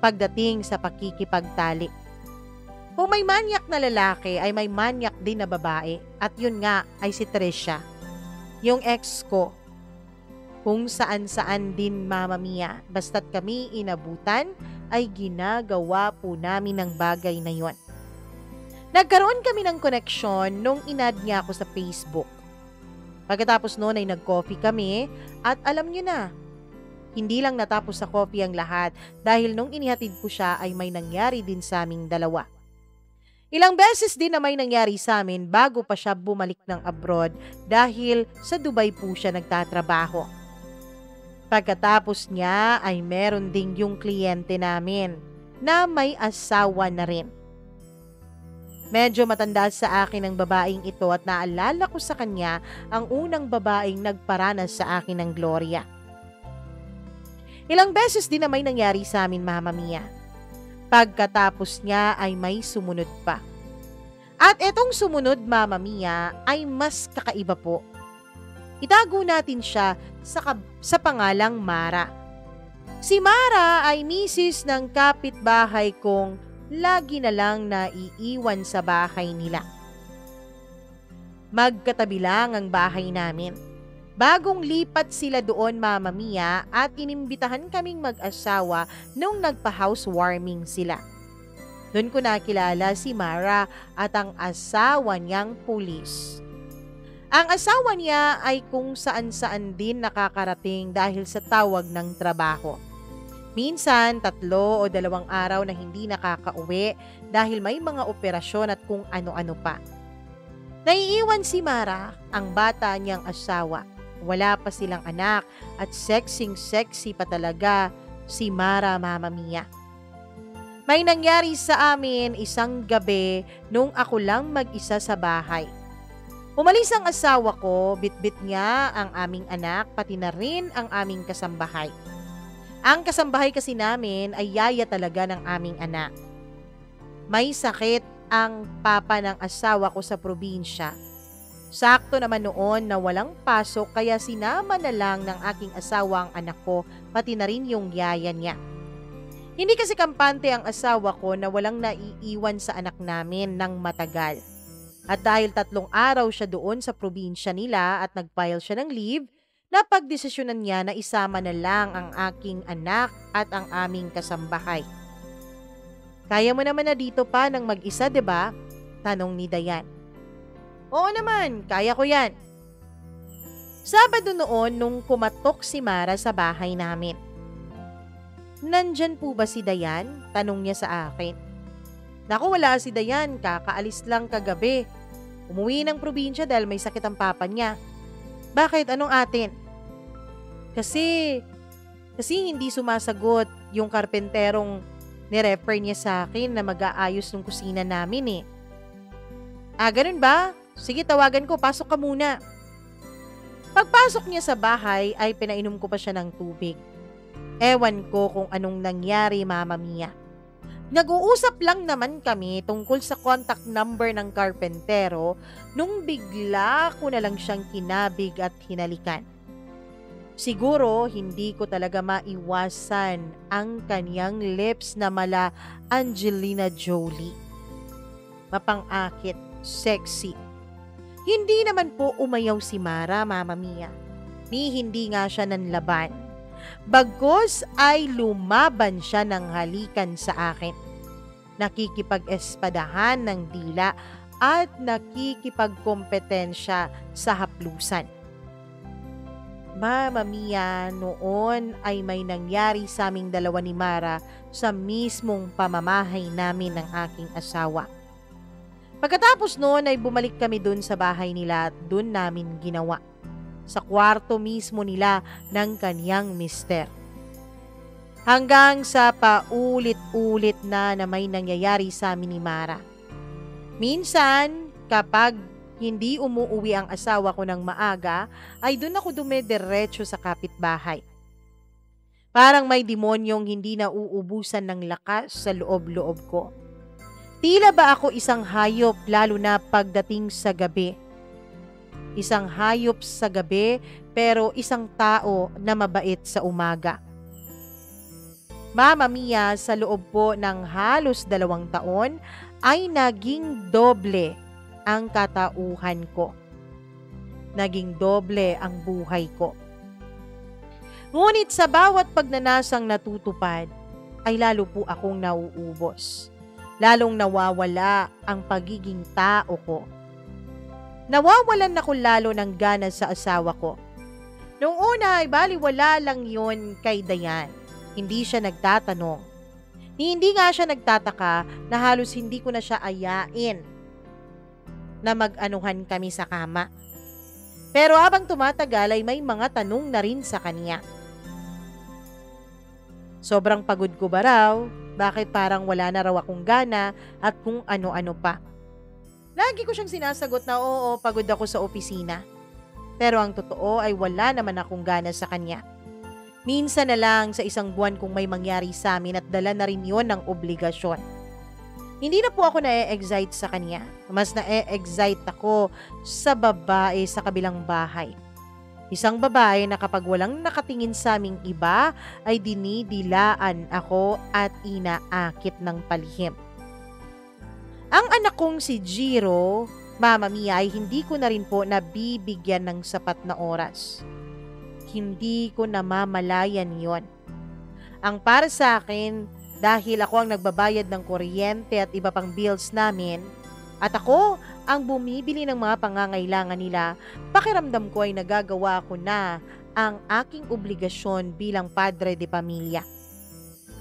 pagdating sa pakikipagtalik. Kung may manyak na lalaki ay may manyak din na babae at yun nga ay si Trisha, yung ex ko. Kung saan-saan din, Mama Mia, basta't kami inabutan, ay ginagawa po namin ang bagay na yon. Nagkaroon kami ng koneksyon nung inad niya ako sa Facebook. Pagkatapos noon ay nag-coffee kami at alam niyo na, hindi lang natapos sa coffee ang lahat dahil nung inihatid ko siya ay may nangyari din sa aming dalawa. Ilang beses din na may nangyari sa amin bago pa siya bumalik ng abroad dahil sa Dubai po siya nagtatrabaho. Pagkatapos niya ay meron ding yung kliyente namin na may asawa na rin. Medyo matanda sa akin ang babaeng ito at naalala ko sa kanya ang unang babaeng nagparanas sa akin ng Gloria. Ilang beses din na may nangyari sa amin, Mama Mia. Pagkatapos niya ay may sumunod pa. At etong sumunod, Mama Mia, ay mas kakaiba po. Itago natin siya sa pangalang Mara. Si Mara ay misis ng kapitbahay kong lagi na lang naiiwan sa bahay nila. Magkatabi lang ang bahay namin. Bagong lipat sila doon, Mama Mia, at inimbitahan kaming mag-asawa nung nagpa-housewarming sila. Doon ko nakilala si Mara at ang asawa niyang pulis. Ang asawa niya ay kung saan-saan din nakakarating dahil sa tawag ng trabaho. Minsan, 3 o 2 araw na hindi nakakauwi dahil may mga operasyon at kung ano-ano pa. Naiiwan si Mara, ang bata niyang asawa. Wala pa silang anak at sexing-sexy pa talaga si Mara, Mama Mia. May nangyari sa amin isang gabi nung ako lang mag-isa sa bahay. Umalis ang asawa ko, bitbit niya ang aming anak, pati na rin ang aming kasambahay. Ang kasambahay kasi namin ay yaya talaga ng aming anak. May sakit ang papa ng asawa ko sa probinsya. Sakto naman noon na walang pasok kaya sinama na lang ng aking asawa ang anak ko, pati na rin yung yaya niya. Hindi kasi kampante ang asawa ko na walang naiiwan sa anak namin ng matagal. At dahil 3 araw siya doon sa probinsya nila at nag-file siya ng leave, napagdesisyonan niya na isama na lang ang aking anak at ang aming kasambahay. Kaya mo naman na dito pa ng mag-isa, 'di ba? Tanong ni Dayan. Oo naman, kaya ko yan. Sabado noon nung kumatok si Mara sa bahay namin. Nandyan po ba si Dayan? Tanong niya sa akin. Naku, wala si Dayan, kakaalis lang kagabi. Umuwi ng probinsya dahil may sakit ang papa niya. Bakit? Anong atin? Kasi hindi sumasagot yung karpenterong nirefer niya sa akin na mag-aayos ng kusina namin eh. Ganun ba? Sige, tawagan ko, pasok ka muna. Pagpasok niya sa bahay ay pinainom ko pa siya ng tubig. Ewan ko kung anong nangyari, Mama Mia. Nag-uusap lang naman kami tungkol sa contact number ng karpentero nung bigla ko na lang siyang kinabig at hinalikan. Siguro hindi ko talaga maiwasan ang kanyang lips na mala Angelina Jolie. Mapang-akit, sexy. Hindi naman po umayaw si Mara, Mama Mia. Ni hindi nga siya nanlaban. Bagkus ay lumaban siya ng halikan sa akin. Nakikipag-espadahan ng dila at nakikipagkompetensya sa haplusan. Mama Mia, noon ay may nangyari sa aming dalawa ni Mara sa mismong pamamahay namin ng aking asawa. Pagkatapos noon ay bumalik kami dun sa bahay nila at dun namin ginawa. Sa kwarto mismo nila ng kanyang mister. Hanggang sa paulit-ulit na may nangyayari sa amin ni Mara. Minsan, kapag hindi umuuwi ang asawa ko ng maaga, ay doon ako dumediretso sa kapitbahay. Parang may demonyong hindi na uubusan ng lakas sa loob-loob ko. Tila ba ako isang hayop lalo na pagdating sa gabi? Isang hayop sa gabi pero isang tao na mabait sa umaga. Mama Mia, sa loob po ng halos 2 taon ay naging doble ang katauhan ko. Naging doble ang buhay ko. Ngunit sa bawat pagnanasang natutupad ay lalo po akong nauubos. Lalong nawawala ang pagiging tao ko. Nawawalan ako lalo ng gana sa asawa ko. Noong una ay baliwala lang yon kay Dayan. Hindi siya nagtatanong. Hindi nga siya nagtataka na halos hindi ko na siya ayain na mag-anuhan kami sa kama. Pero habang tumatagal ay may mga tanong na rin sa kanya. Sobrang pagod ko ba raw? Bakit parang wala na raw akong gana at kung ano-ano pa? Lagi ko siyang sinasagot na oo, pagod ako sa opisina. Pero ang totoo ay wala naman akong gana sa kanya. Minsan na lang sa isang buwan kung may mangyari sa amin at dala na rin yon ng obligasyon. Hindi na po ako na-e-excite sa kanya. Mas na-e-excite ako sa babae sa kabilang bahay. Isang babae na kapag walang nakatingin sa aming iba ay dinidilaan ako at inaakit ng palihim. Ang anak kong si Jiro, Mama Mia, ay hindi ko na rin po nabibigyan ng sapat na oras. Hindi ko namamalayan yon. Ang para sa akin, dahil ako ang nagbabayad ng kuryente at iba pang bills namin, at ako ang bumibili ng mga pangangailangan nila, pakiramdam ko ay nagagawa ko na ang aking obligasyon bilang padre de pamilya.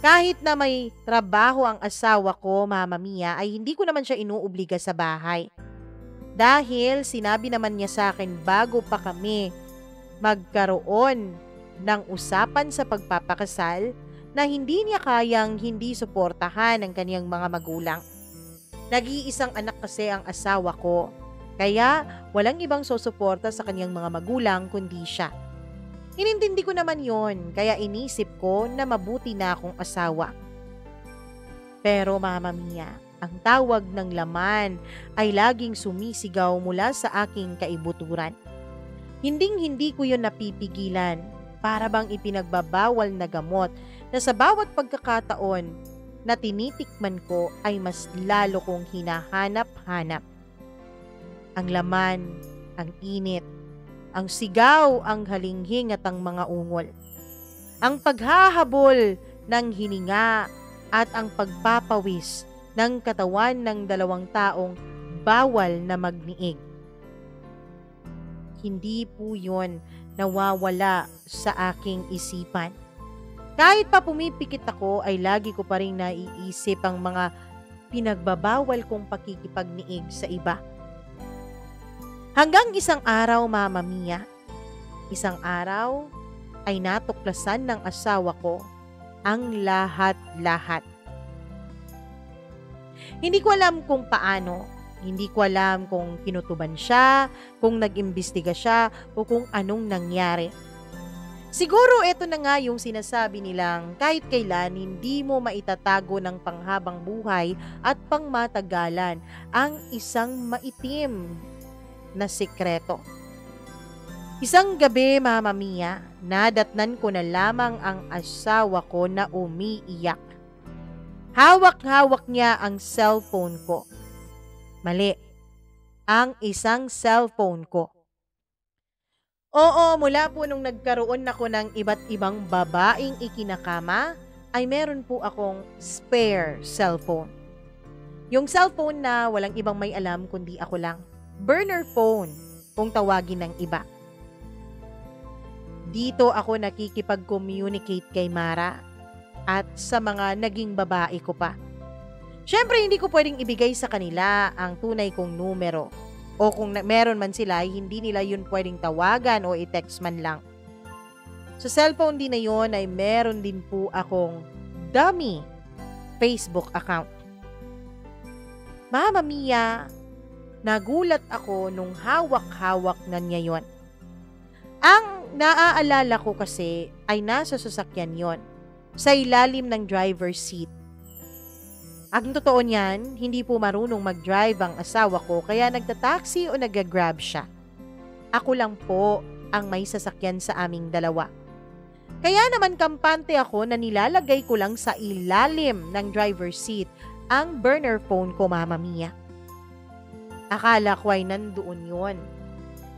Kahit na may trabaho ang asawa ko, Mama Mia, ay hindi ko naman siya inuobliga sa bahay. Dahil sinabi naman niya sa akin bago pa kami magkaroon ng usapan sa pagpapakasal na hindi niya kayang hindi suportahan ng kaniyang mga magulang. Nag-iisang anak kasi ang asawa ko, kaya walang ibang susuporta sa kaniyang mga magulang kundi siya. Inintindi ko naman yon, kaya inisip ko na mabuti na akong asawa. Pero Mama Mia, ang tawag ng laman ay laging sumisigaw mula sa aking kaibuturan. Hinding-hindi ko yon napipigilan, para bang ipinagbabawal na gamot na sa bawat pagkakataon na tinitikman ko ay mas lalo kong hinahanap-hanap. Ang laman, ang init, ang sigaw, ang halinghing at ang mga ungol. Ang paghahabol ng hininga at ang pagpapawis ng katawan ng dalawang taong bawal na magniig. Hindi po yun nawawala sa aking isipan. Kahit pa pumipikit ako ay lagi ko pa rin naiisip ang mga pinagbabawal kong pakikipagniig sa iba. Hanggang isang araw, Mama Mia, isang araw ay natuklasan ng asawa ko ang lahat-lahat. Hindi ko alam kung paano. Hindi ko alam kung kinutuban siya, kung nag-imbestiga siya, o kung anong nangyari. Siguro ito na nga yung sinasabi nilang kahit kailan hindi mo maitatago ng panghabang buhay at pangmatagalan ang isang maitim na sikreto. Isang gabi, Mama Mia, nadatnan ko na lamang ang asawa ko na umiiyak. Hawak-hawak niya ang cellphone ko. Mali, ang isang cellphone ko. Oo, mula po nung nagkaroon ako ng iba't ibang babaeng ikinakama, ay meron po akong spare cellphone. Yung cellphone na walang ibang may alam kundi ako lang. Burner phone, kung tawagin ng iba. Dito ako nakikipag-communicate kay Mara at sa mga naging babae ko pa. Siyempre, hindi ko pwedeng ibigay sa kanila ang tunay kong numero. O kung meron man sila, hindi nila yun pwedeng tawagan o i-text man lang. Sa cellphone din na yun ay meron din po akong dummy Facebook account. Mama Mia, nagulat ako nung hawak-hawak na niya yun. Ang naaalala ko kasi ay nasa sasakyan yon, sa ilalim ng driver's seat. Ang totoo niyan, hindi po marunong mag-drive ang asawa ko kaya nagta-taxi o nag-grab siya. Ako lang po ang may sasakyan sa aming dalawa. Kaya naman kampante ako na nilalagay ko lang sa ilalim ng driver's seat ang burner phone ko, Mama Mia. Akala ko ay nandoon yon.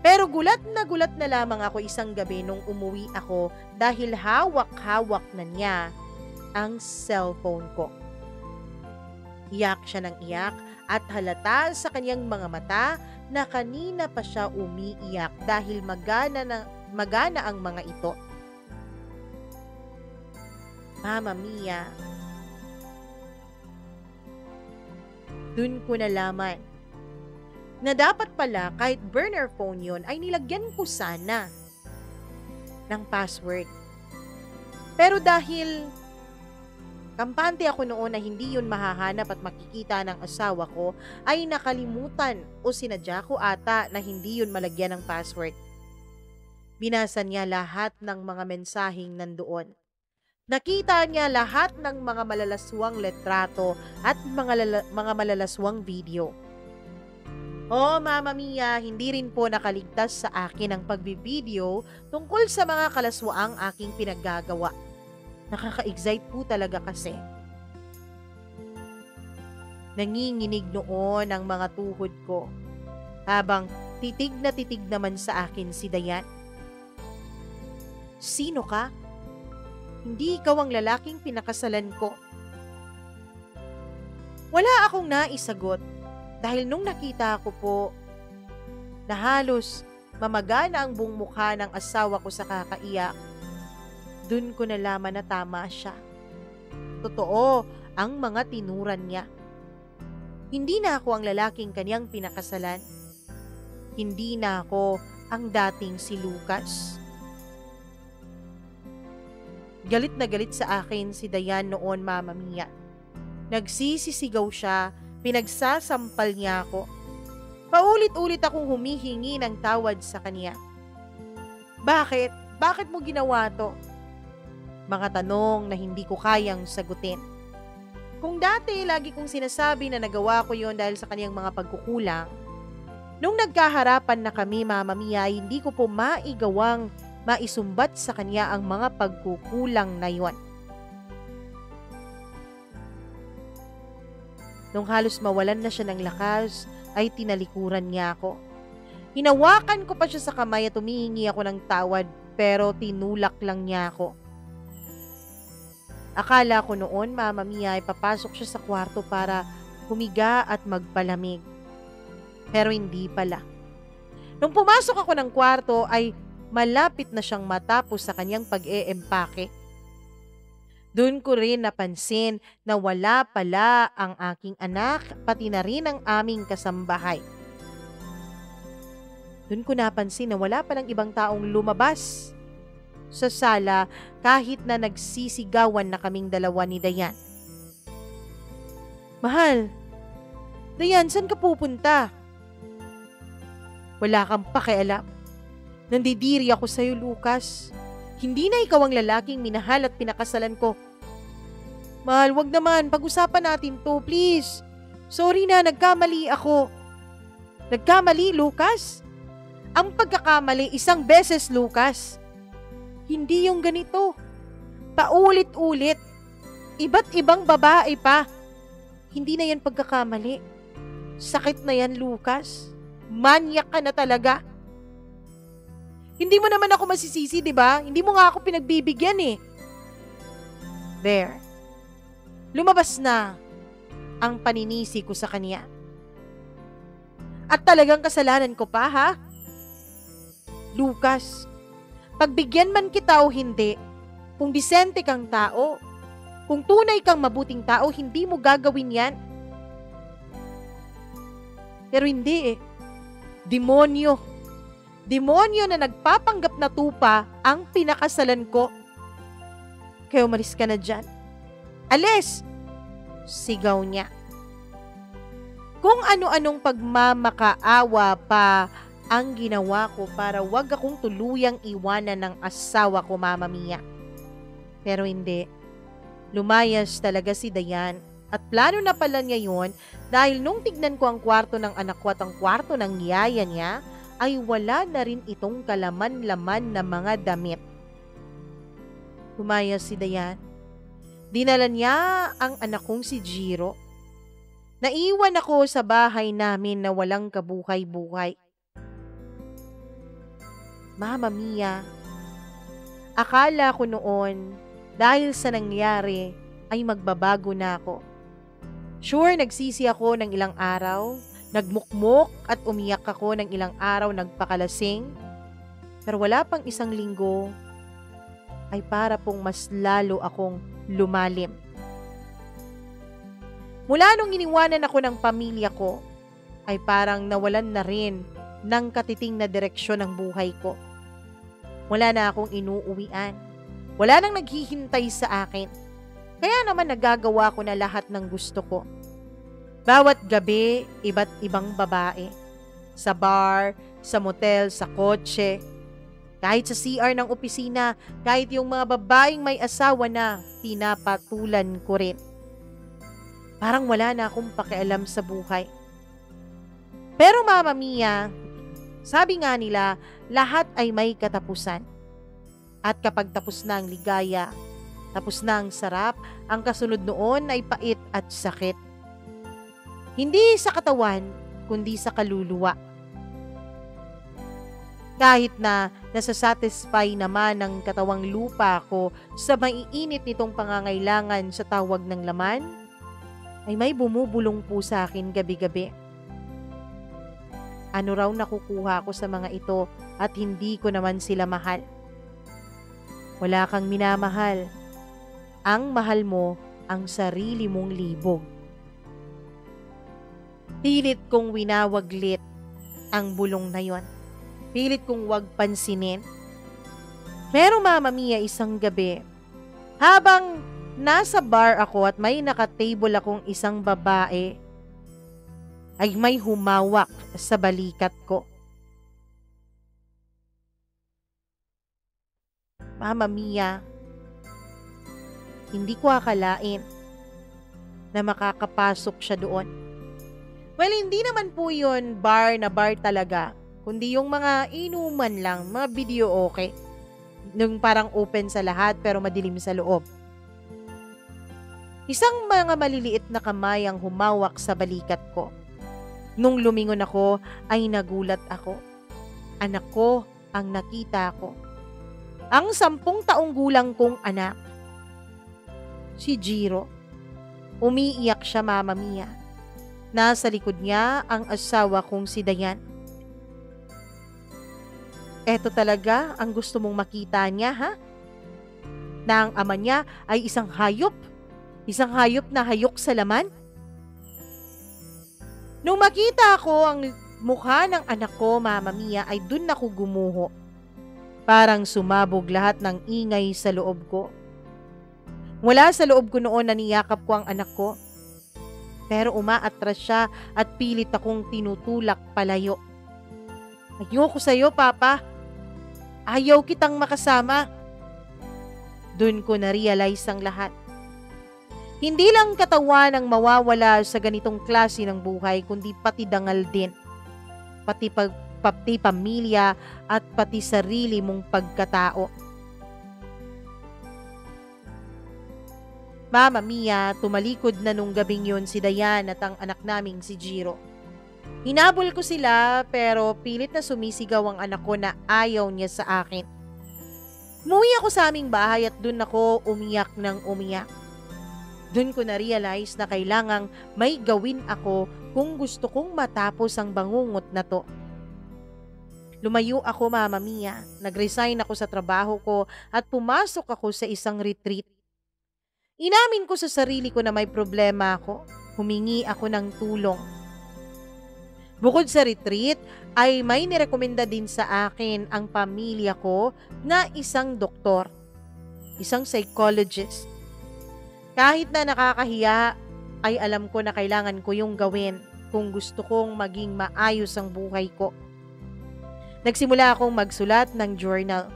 Pero gulat na lamang ako isang gabi nung umuwi ako dahil hawak-hawak na niya ang cellphone ko. Iyak siya ng iyak at halata sa kanyang mga mata na kanina pa siya umiiyak dahil magana ang mga ito. Mama Mia, dun ko nalaman na dapat pala kahit burner phone yon ay nilagyan ko sana ng password. Pero dahil kampante ako noon na hindi yun mahahanap at makikita ng asawa ko, ay nakalimutan o sinadya ko ata na hindi yun malagyan ng password. Binasa niya lahat ng mga mensaheng nandoon. Nakita niya lahat ng mga malalaswang letrato at mga malalaswang video. Oh, Mama Mia, hindi rin po nakaligtas sa akin ang pagbibideo tungkol sa mga kalaswaang aking pinaggagawa. Nakaka-excite po talaga kasi. Nanginginig noon ang mga tuhod ko habang titig naman sa akin si Dayan. Sino ka? Hindi ikaw ang lalaking pinakasalan ko. Wala akong naisagot dahil nung nakita ko po na halos mamagana ang buong mukha ng asawa ko sa kakaiyak, dun ko nalaman na tama siya. Totoo ang mga tinuran niya. Hindi na ako ang lalaking kanyang pinakasalan. Hindi na ako ang dating si Lucas. Galit na galit sa akin si Dayan noon, Mama Mia. Nagsisisigaw siya, pinagsasampal niya ako. Paulit-ulit akong humihingi ng tawad sa kanya. Bakit? Bakit mo ginawa to? Mga tanong na hindi ko kayang sagutin. Kung dati lagi kong sinasabi na nagawa ko yon dahil sa kaniyang mga pagkukulang, nung nagkaharapan na kami, Mama Mia, hindi ko po maigawang maisumbat sa kanya ang mga pagkukulang na yon. Nung halos mawalan na siya ng lakas, ay tinalikuran niya ako. Hinawakan ko pa siya sa kamay at humihingi ako ng tawad, pero tinulak lang niya ako. Akala ko noon, Mama Mia, ay papasok siya sa kwarto para humiga at magpalamig. Pero hindi pala. Nung pumasok ako ng kwarto ay malapit na siyang matapos sa kanyang pag-eempake. Doon ko rin napansin na wala pala ang aking anak, pati na rin ang aming kasambahay. Doon ko napansin na wala palang ibang taong lumabas sa sala kahit na nagsisigawan na kaming dalawa ni Dayan. Mahal, Dayan, saan ka pupunta? Wala kang pakialam. Nandidiri ako sa'yo, Lucas. Hindi na ikaw ang lalaking minahal at pinakasalan ko. Mahal, wag naman. Pag-usapan natin to, please. Sorry na, nagkamali ako. Nagkamali, Lucas? Ang pagkakamali, isang beses, Lucas. Hindi yung ganito. Paulit-ulit. Iba't ibang babae pa. Hindi na yan pagkakamali. Sakit na yan, Lucas. Manyak ka na talaga. Hindi mo naman ako masisisi, di ba? Hindi mo nga ako pinagbibigyan eh. There. Lumabas na ang paninisi ko sa kanya. At talagang kasalanan ko pa, ha? Lucas, pagbigyan man kita o hindi, kung disente kang tao, kung tunay kang mabuting tao, hindi mo gagawin yan. Pero hindi eh. Demonyo. Demonyo na nagpapanggap na tupa ang pinakasalan ko. Kaya umalis ka na dyan. Alis! Sigaw niya. Kung ano-anong pagmamakaawa pa ang ginawa ko para wag akong tuluyang iwanan ng asawa ko, Mama Mia. Pero hindi. Lumayas talaga si Dayan at plano na pala niya yun dahil nung tignan ko ang kwarto ng anak ko at ang kwarto ng yaya niya, ay wala na rin itong kalaman-laman na mga damit. Lumayas si Dayan. Dinala niya ang anak kong si Jiro. Naiwan ako sa bahay namin na walang kabuhay-buhay. Mama Mia, akala ko noon dahil sa nangyari ay magbabago na ako. Sure, nagsisi ako ng ilang araw, nagmukmok at umiyak ako ng ilang araw nagpakalasing. Pero wala pang isang linggo ay para pong mas lalo akong lumalim. Mula nung iniwanan ako ng pamilya ko, ay parang nawalan na rin ng katiting na direksyon ng buhay ko. Wala na akong inuuwian. Wala nang naghihintay sa akin. Kaya naman nagagawa ko na lahat ng gusto ko. Bawat gabi, iba't ibang babae. Sa bar, sa motel, sa kotse. Kahit sa CR ng opisina, kahit yung mga babaeng may asawa na, pinapatulan ko rin. Parang wala na akong pakialam sa buhay. Pero Mama Mia, sabi nga nila, lahat ay may katapusan. At kapag tapos na ang ligaya, tapos na ang sarap, ang kasunod noon ay pait at sakit. Hindi sa katawan, kundi sa kaluluwa. Kahit na nasasatisfy naman ng katawang lupa ko sa maiinit nitong pangangailangan sa tawag ng laman, ay may bumubulong po sa akin gabi-gabi. Ano raw nakukuha ko sa mga ito at hindi ko naman sila mahal? Wala kang minamahal. Ang mahal mo ang sarili mong libog. Pilit kong winawaglit ang bulong na yon. Pilit kong wag pansinin. Pero Mama Mia, isang gabi, habang nasa bar ako at may nakatable akong isang babae, ay may humawak sa balikat ko. Mama Mia, hindi ko akalain na makakapasok siya doon. Well, hindi naman po yun bar na bar talaga, kundi yung mga inuman lang, mga video okay. Nung parang open sa lahat pero madilim sa loob. Isang mga maliliit na kamay ang humawak sa balikat ko. Nung lumingon ako ay nagulat ako. Anak ko ang nakita ko. Ang 10 taong gulang kong anak. Si Jiro. Umiiyak siya, Mama Mia. Nasa likod niya ang asawa kong si Dayan. Eto talaga ang gusto mong makita niya, ha? Na ang ama niya ay isang hayop. Isang hayop na hayok sa laman. Nung makita ko ang mukha ng anak ko, Mama Mia, ay dun ako gumuho. Parang sumabog lahat ng ingay sa loob ko. Wala sa loob ko noon na niyakap ko ang anak ko. Pero umaatras siya at pilit akong tinutulak palayo. Ayoko sa'yo, Papa. Ayaw kitang makasama. Dun ko na-realize ang lahat. Hindi lang katawan ang mawawala sa ganitong klase ng buhay, kundi pati dangal din. Pati pamilya at pati sarili mong pagkatao. Mama Mia, tumalikod na nung gabing yun si Dayan at ang anak naming si Jiro. Hinabol ko sila pero pilit na sumisigaw ang anak ko na ayaw niya sa akin. Umuwi ako sa aming bahay at dun ako umiyak ng umiyak. Dun ko na-realize na kailangang may gawin ako kung gusto kong matapos ang bangungot na to. Lumayo ako, Mama Mia. Nag-resign ako sa trabaho ko at pumasok ako sa isang retreat. Inamin ko sa sarili ko na may problema ako. Humingi ako ng tulong. Bukod sa retreat, ay may nirekomenda din sa akin ang pamilya ko na isang doktor, isang psychologist. Kahit na nakakahiya, ay alam ko na kailangan ko yung gawin kung gusto kong maging maayos ang buhay ko. Nagsimula akong magsulat ng journal.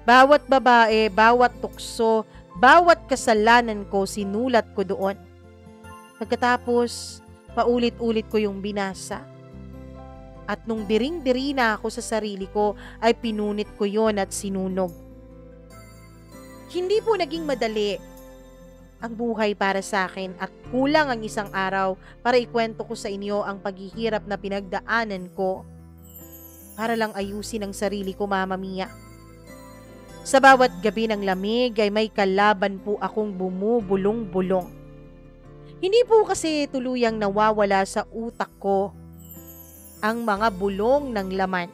Bawat babae, bawat tukso, bawat kasalanan ko sinulat ko doon. Pagkatapos, paulit-ulit ko yung binasa. At nung diring-diri na ako sa sarili ko, ay pinunit ko yon at sinunog. Hindi po naging madali ang buhay para sa akin at kulang ang isang araw para ikwento ko sa inyo ang paghihirap na pinagdaanan ko para lang ayusin ang sarili ko, Mama Mia. Sa bawat gabi ng lamig ay may kalaban po akong bumubulong-bulong. Hindi po kasi tuluyang nawawala sa utak ko ang mga bulong ng laman.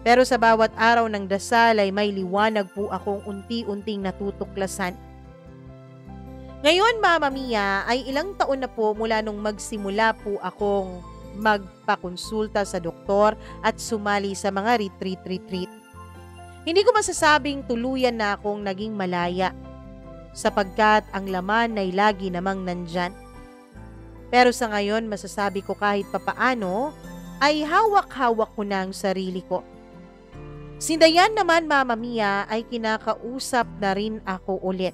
Pero sa bawat araw ng dasal ay may liwanag po akong unti-unting natutuklasan. Ngayon, Mama Mia, ay ilang taon na po mula nung magsimula po akong magpakonsulta sa doktor at sumali sa mga retreat. Hindi ko masasabing tuluyan na akong naging malaya sapagkat ang laman ay lagi namang nandyan. Pero sa ngayon, masasabi ko kahit papaano ay hawak-hawak ko na ang sarili ko. Si Dayan naman, Mama Mia, ay kinakausap na rin ako ulit.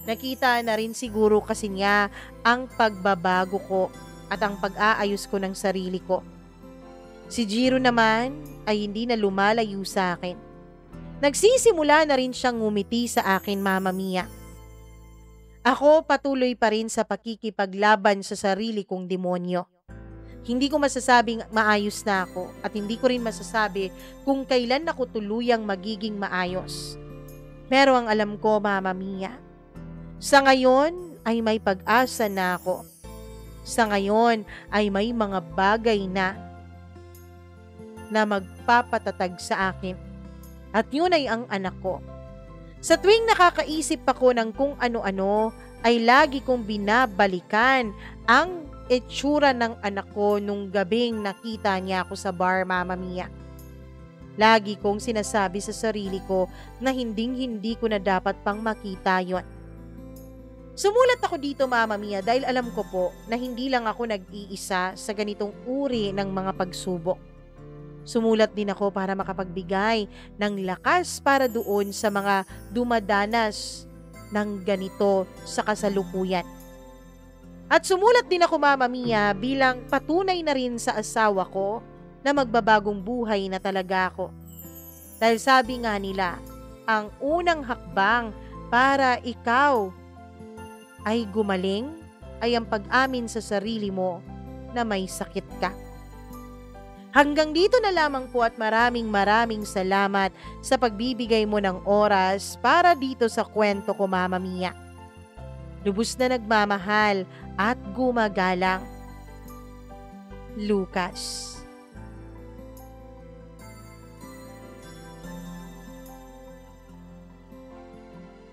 Nakita na rin siguro kasi niya ang pagbabago ko at ang pag-aayos ko ng sarili ko. Si Jiro naman ay hindi na lumalayo sa akin. Nagsisimula na rin siyang ngumiti sa akin, Mama Mia. Ako patuloy pa rin sa pakikipaglaban sa sarili kong demonyo. Hindi ko masasabing maayos na ako at hindi ko rin masasabi kung kailan ako tuluyang magiging maayos. Pero ang alam ko, Mama Mia, sa ngayon ay may pag-asa na ako. Sa ngayon ay may mga bagay na magpapatatag sa akin. At yun ay ang anak ko. Sa tuwing nakakaisip ako ng kung ano-ano, ay lagi kong binabalikan ang itsura ng anak ko nung gabing nakita niya ako sa bar, Mama Mia. Lagi kong sinasabi sa sarili ko na hinding-hindi ko na dapat pang makita yon. Sumulat ako dito, Mama Mia, dahil alam ko po na hindi lang ako nag-iisa sa ganitong uri ng mga pagsubok. Sumulat din ako para makapagbigay ng lakas para doon sa mga dumadanas ng ganito sa kasalukuyan. At sumulat din ako, Mama Mia, bilang patunay na rin sa asawa ko na magbabagong buhay na talaga ako. Dahil sabi nga nila, ang unang hakbang para ikaw ay gumaling ay ang pag-amin sa sarili mo na may sakit ka. Hanggang dito na lamang po at maraming salamat sa pagbibigay mo ng oras para dito sa kwento ko, Mama Mia. Lubos na nagmamahal at gumagalang, Lucas.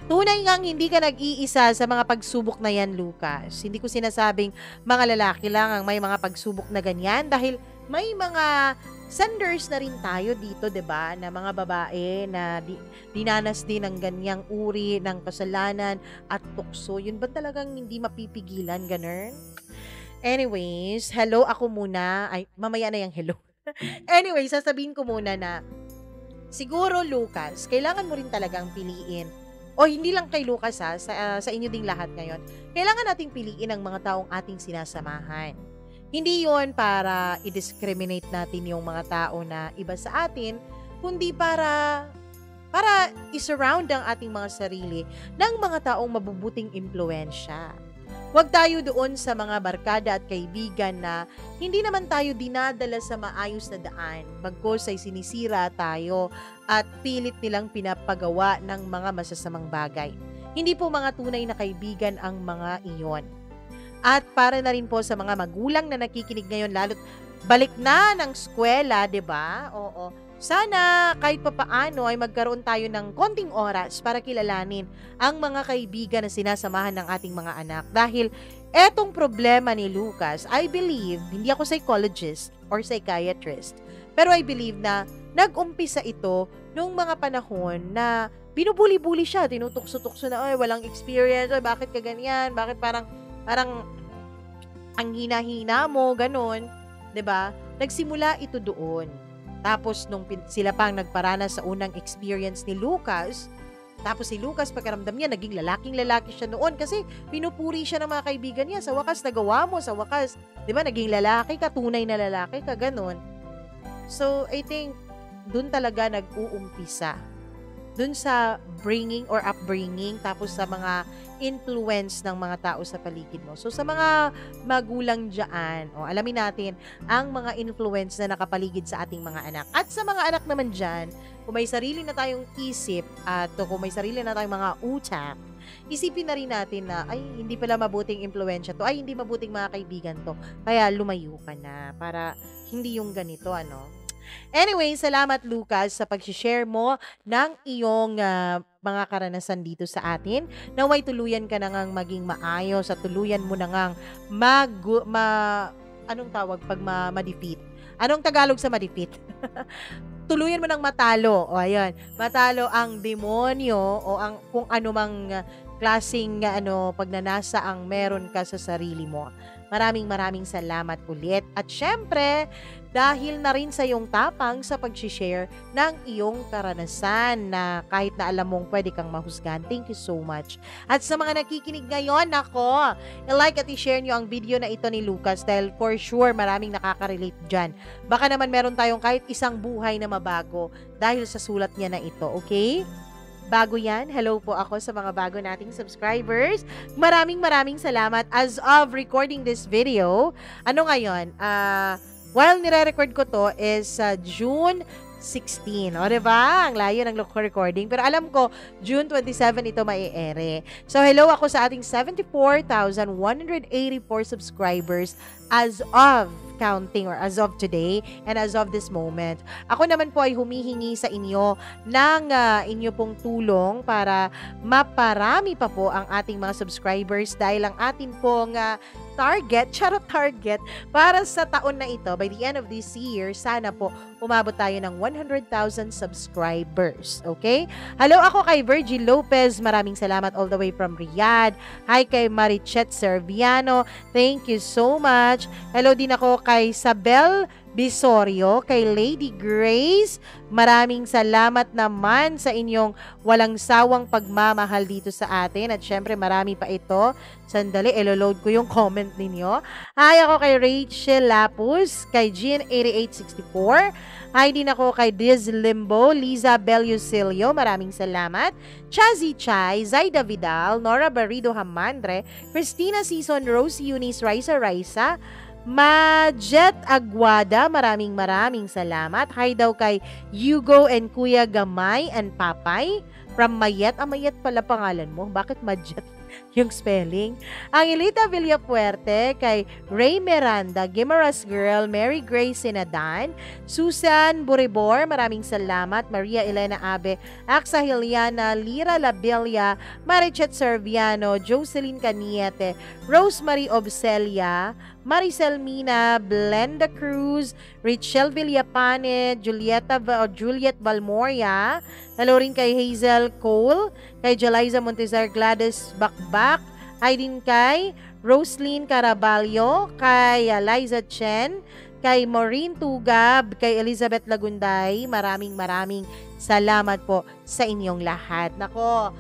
Tunay ngang hindi ka nag-iisa sa mga pagsubok na yan, Lucas. Hindi ko sinasabing mga lalaki lang ang may mga pagsubok na ganyan dahil may mga senders na rin tayo dito, 'di ba? Na mga babae na dinanas din ng ganyang uri ng kasalanan at tukso. Yun ba talagang hindi mapipigilan, ganun? Anyways, hello ako muna. Ay, mamaya na yung hello. Anyways, sasabihin ko muna na siguro, Lucas, kailangan mo rin talagang piliin. O hindi lang kay Lucas sa inyo ding lahat ngayon. Kailangan nating piliin ang mga taong ating sinasamahan. Hindi yon para i-discriminate natin yung mga tao na iba sa atin, kundi para i-surround ang ating mga sarili ng mga taong mabubuting impluwensya. Huwag tayo doon sa mga barkada at kaibigan na hindi naman tayo dinadala sa maayos na daan, bagkus ay sinisira tayo at pilit nilang pinapagawa ng mga masasamang bagay. Hindi po mga tunay na kaibigan ang mga iyon. At para na rin po sa mga magulang na nakikinig ngayon, lalo't balik na ng eskwela, 'di ba? Oo. Sana kahit papaano ay magkaroon tayo ng konting oras para kilalanin ang mga kaibigan na sinasamahan ng ating mga anak. Dahil etong problema ni Lucas, I believe, hindi ako psychologist or psychiatrist, pero I believe na nag-umpisa ito nung mga panahon na binubuli-buli siya, tinutukso-tukso na, ay, walang experience, ay, bakit ka ganyan, bakit parang ang hina-hina mo, ganun, 'di ba? Nagsimula ito doon. Tapos nung sila pang nagparanas sa unang experience ni Lucas, tapos si Lucas pagkaramdam niya, naging lalaking-lalaki siya noon kasi pinupuri siya ng mga kaibigan niya. Sa wakas, nagawa mo, sa wakas, 'di ba, naging lalaki ka, tunay na lalaki ka, ganun. So, I think, dun talaga nag-uumpisa. Dun sa bringing or upbringing, tapos sa mga influence ng mga tao sa paligid mo. So, sa mga magulang dyan, alamin natin ang mga influence na nakapaligid sa ating mga anak. At sa mga anak naman dyan, kung may sarili na tayong isip at kung may sarili na tayong mga utak, isipin na rin natin na, ay, hindi pala mabuting impluensya to, ay, hindi mabuting mga kaibigan to. Kaya lumayo ka na para hindi yung ganito, ano. Anyway, salamat Lucas sa pag-share mo ng iyong mga karanasan dito sa atin. Naway tuluyan ka na ngang maging maayos at tuluyan mo na ngang anong tawag pag ma-defeat? Anong Tagalog sa ma-defeat? Tuluyan mo nang matalo. O ayan, matalo ang demonyo o ang kung anumang klaseng pagnanasa ang meron ka sa sarili mo. Maraming salamat ulit. At syempre, dahil na rin sa iyong tapang sa pag-share ng iyong karanasan na kahit na alam mong pwede kang mahusgahan. Thank you so much. At sa mga nakikinig ngayon, nako, i-like at i-share nyo ang video na ito ni Lucas dahil for sure maraming nakaka-relate dyan. Baka naman meron tayong kahit isang buhay na mabago dahil sa sulat niya na ito, okay? Bago yan, hello po ako sa mga bago nating subscribers. Maraming salamat. As of recording this video, ano ngayon? While nire-record ko to is June 16. O, diba? Ang layo ng recording. Pero alam ko, June 27 ito mai-ere. So, hello ako sa ating 74,184 subscribers as of counting or as of today and as of this moment. Ako naman po ay humihingi sa inyo ng inyo pong tulong para maparami pa po ang ating mga subscribers dahil ang atin pong target para sa taon na ito. By the end of this year, sana po umabot tayo ng 100,000 subscribers. Okay? Hello ako kay Virgil Lopez. Maraming salamat all the way from Riyadh. Hi kay Marichet Serviano. Thank you so much. Hello din ako kay Sabel Bisorio, kay Lady Grace. Maraming salamat naman sa inyong walang sawang pagmamahal dito sa atin. At syempre marami pa ito. Sandali, iloload ko yung comment ninyo. Hi ako kay Rachel Lapus, kay Jean8864. Hi din ako kay Diz Limbo, Liza Belusilio. Maraming salamat. Chazi Chai, Zaida Vidal, Nora Barrido Hamandre, Christina Season, Rose Eunice, Raisa, Majet Aguada, maraming salamat. Hi daw kay Hugo and Kuya Gamay and Papay from Mayet. Mayet pala pangalan mo. Bakit Majet yung spelling? Angelita Villafuerte, kay Ray Miranda, Gimaras Girl, Mary Grace Sinadan, Susan Buribor, maraming salamat. Maria Elena Abe, Axa Hiliana, Lira Labilla, Marichet Serviano, Jocelyn Caniete, Rosemary Obselia, Maricel Mina, Blenda Cruz, Richelle Villapane, Juliet Balmoria. Hello rin kay Hazel Cole, kay Jeliza Montezar, Gladys Bakbak. Hi din kay Roslyn Caraballo, kay Liza Chen, kay Maureen Tugab, kay Elizabeth Lagunday. Maraming salamat po sa inyong lahat. Nako,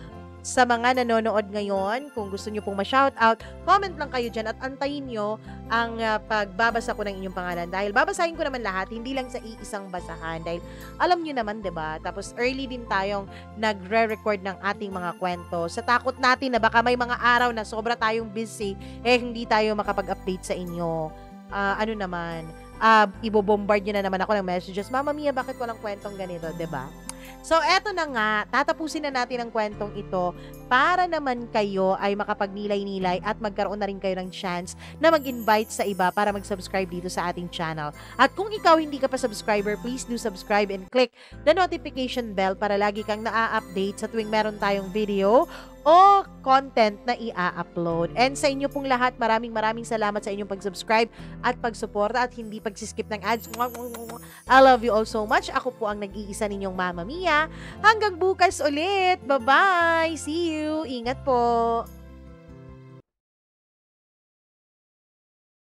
sa mga nanonood ngayon, kung gusto nyo pong ma-shoutout, comment lang kayo dyan at antayin nyo ang pagbabasa ko ng inyong pangalan. Dahil babasahin ko naman lahat, hindi lang sa iisang basahan. Dahil alam nyo naman, 'di ba? Tapos early din tayong nagre-record ng ating mga kwento. Sa takot natin na baka may mga araw na sobra tayong busy, hindi tayo makapag-update sa inyo. Ibobombard nyo na naman ako ng messages. Mama Mia, bakit walang kwentong ganito, 'di ba? So, eto na nga, tatapusin na natin ang kwentong ito para naman kayo ay makapagnilay-nilay at magkaroon na rin kayo ng chance na mag-invite sa iba para mag-subscribe dito sa ating channel. At kung ikaw hindi ka pa subscriber, please do subscribe and click the notification bell para lagi kang naa-update sa tuwing meron tayong video o content na i-upload. And sa inyo pong lahat, maraming salamat sa inyong pag-subscribe at pagsuporta at hindi pagsiskip ng ads. I love you all so much. Ako po ang nag-iisa ninyong Mama Mia. Hanggang bukas ulit. Bye-bye! See you! Ingat po!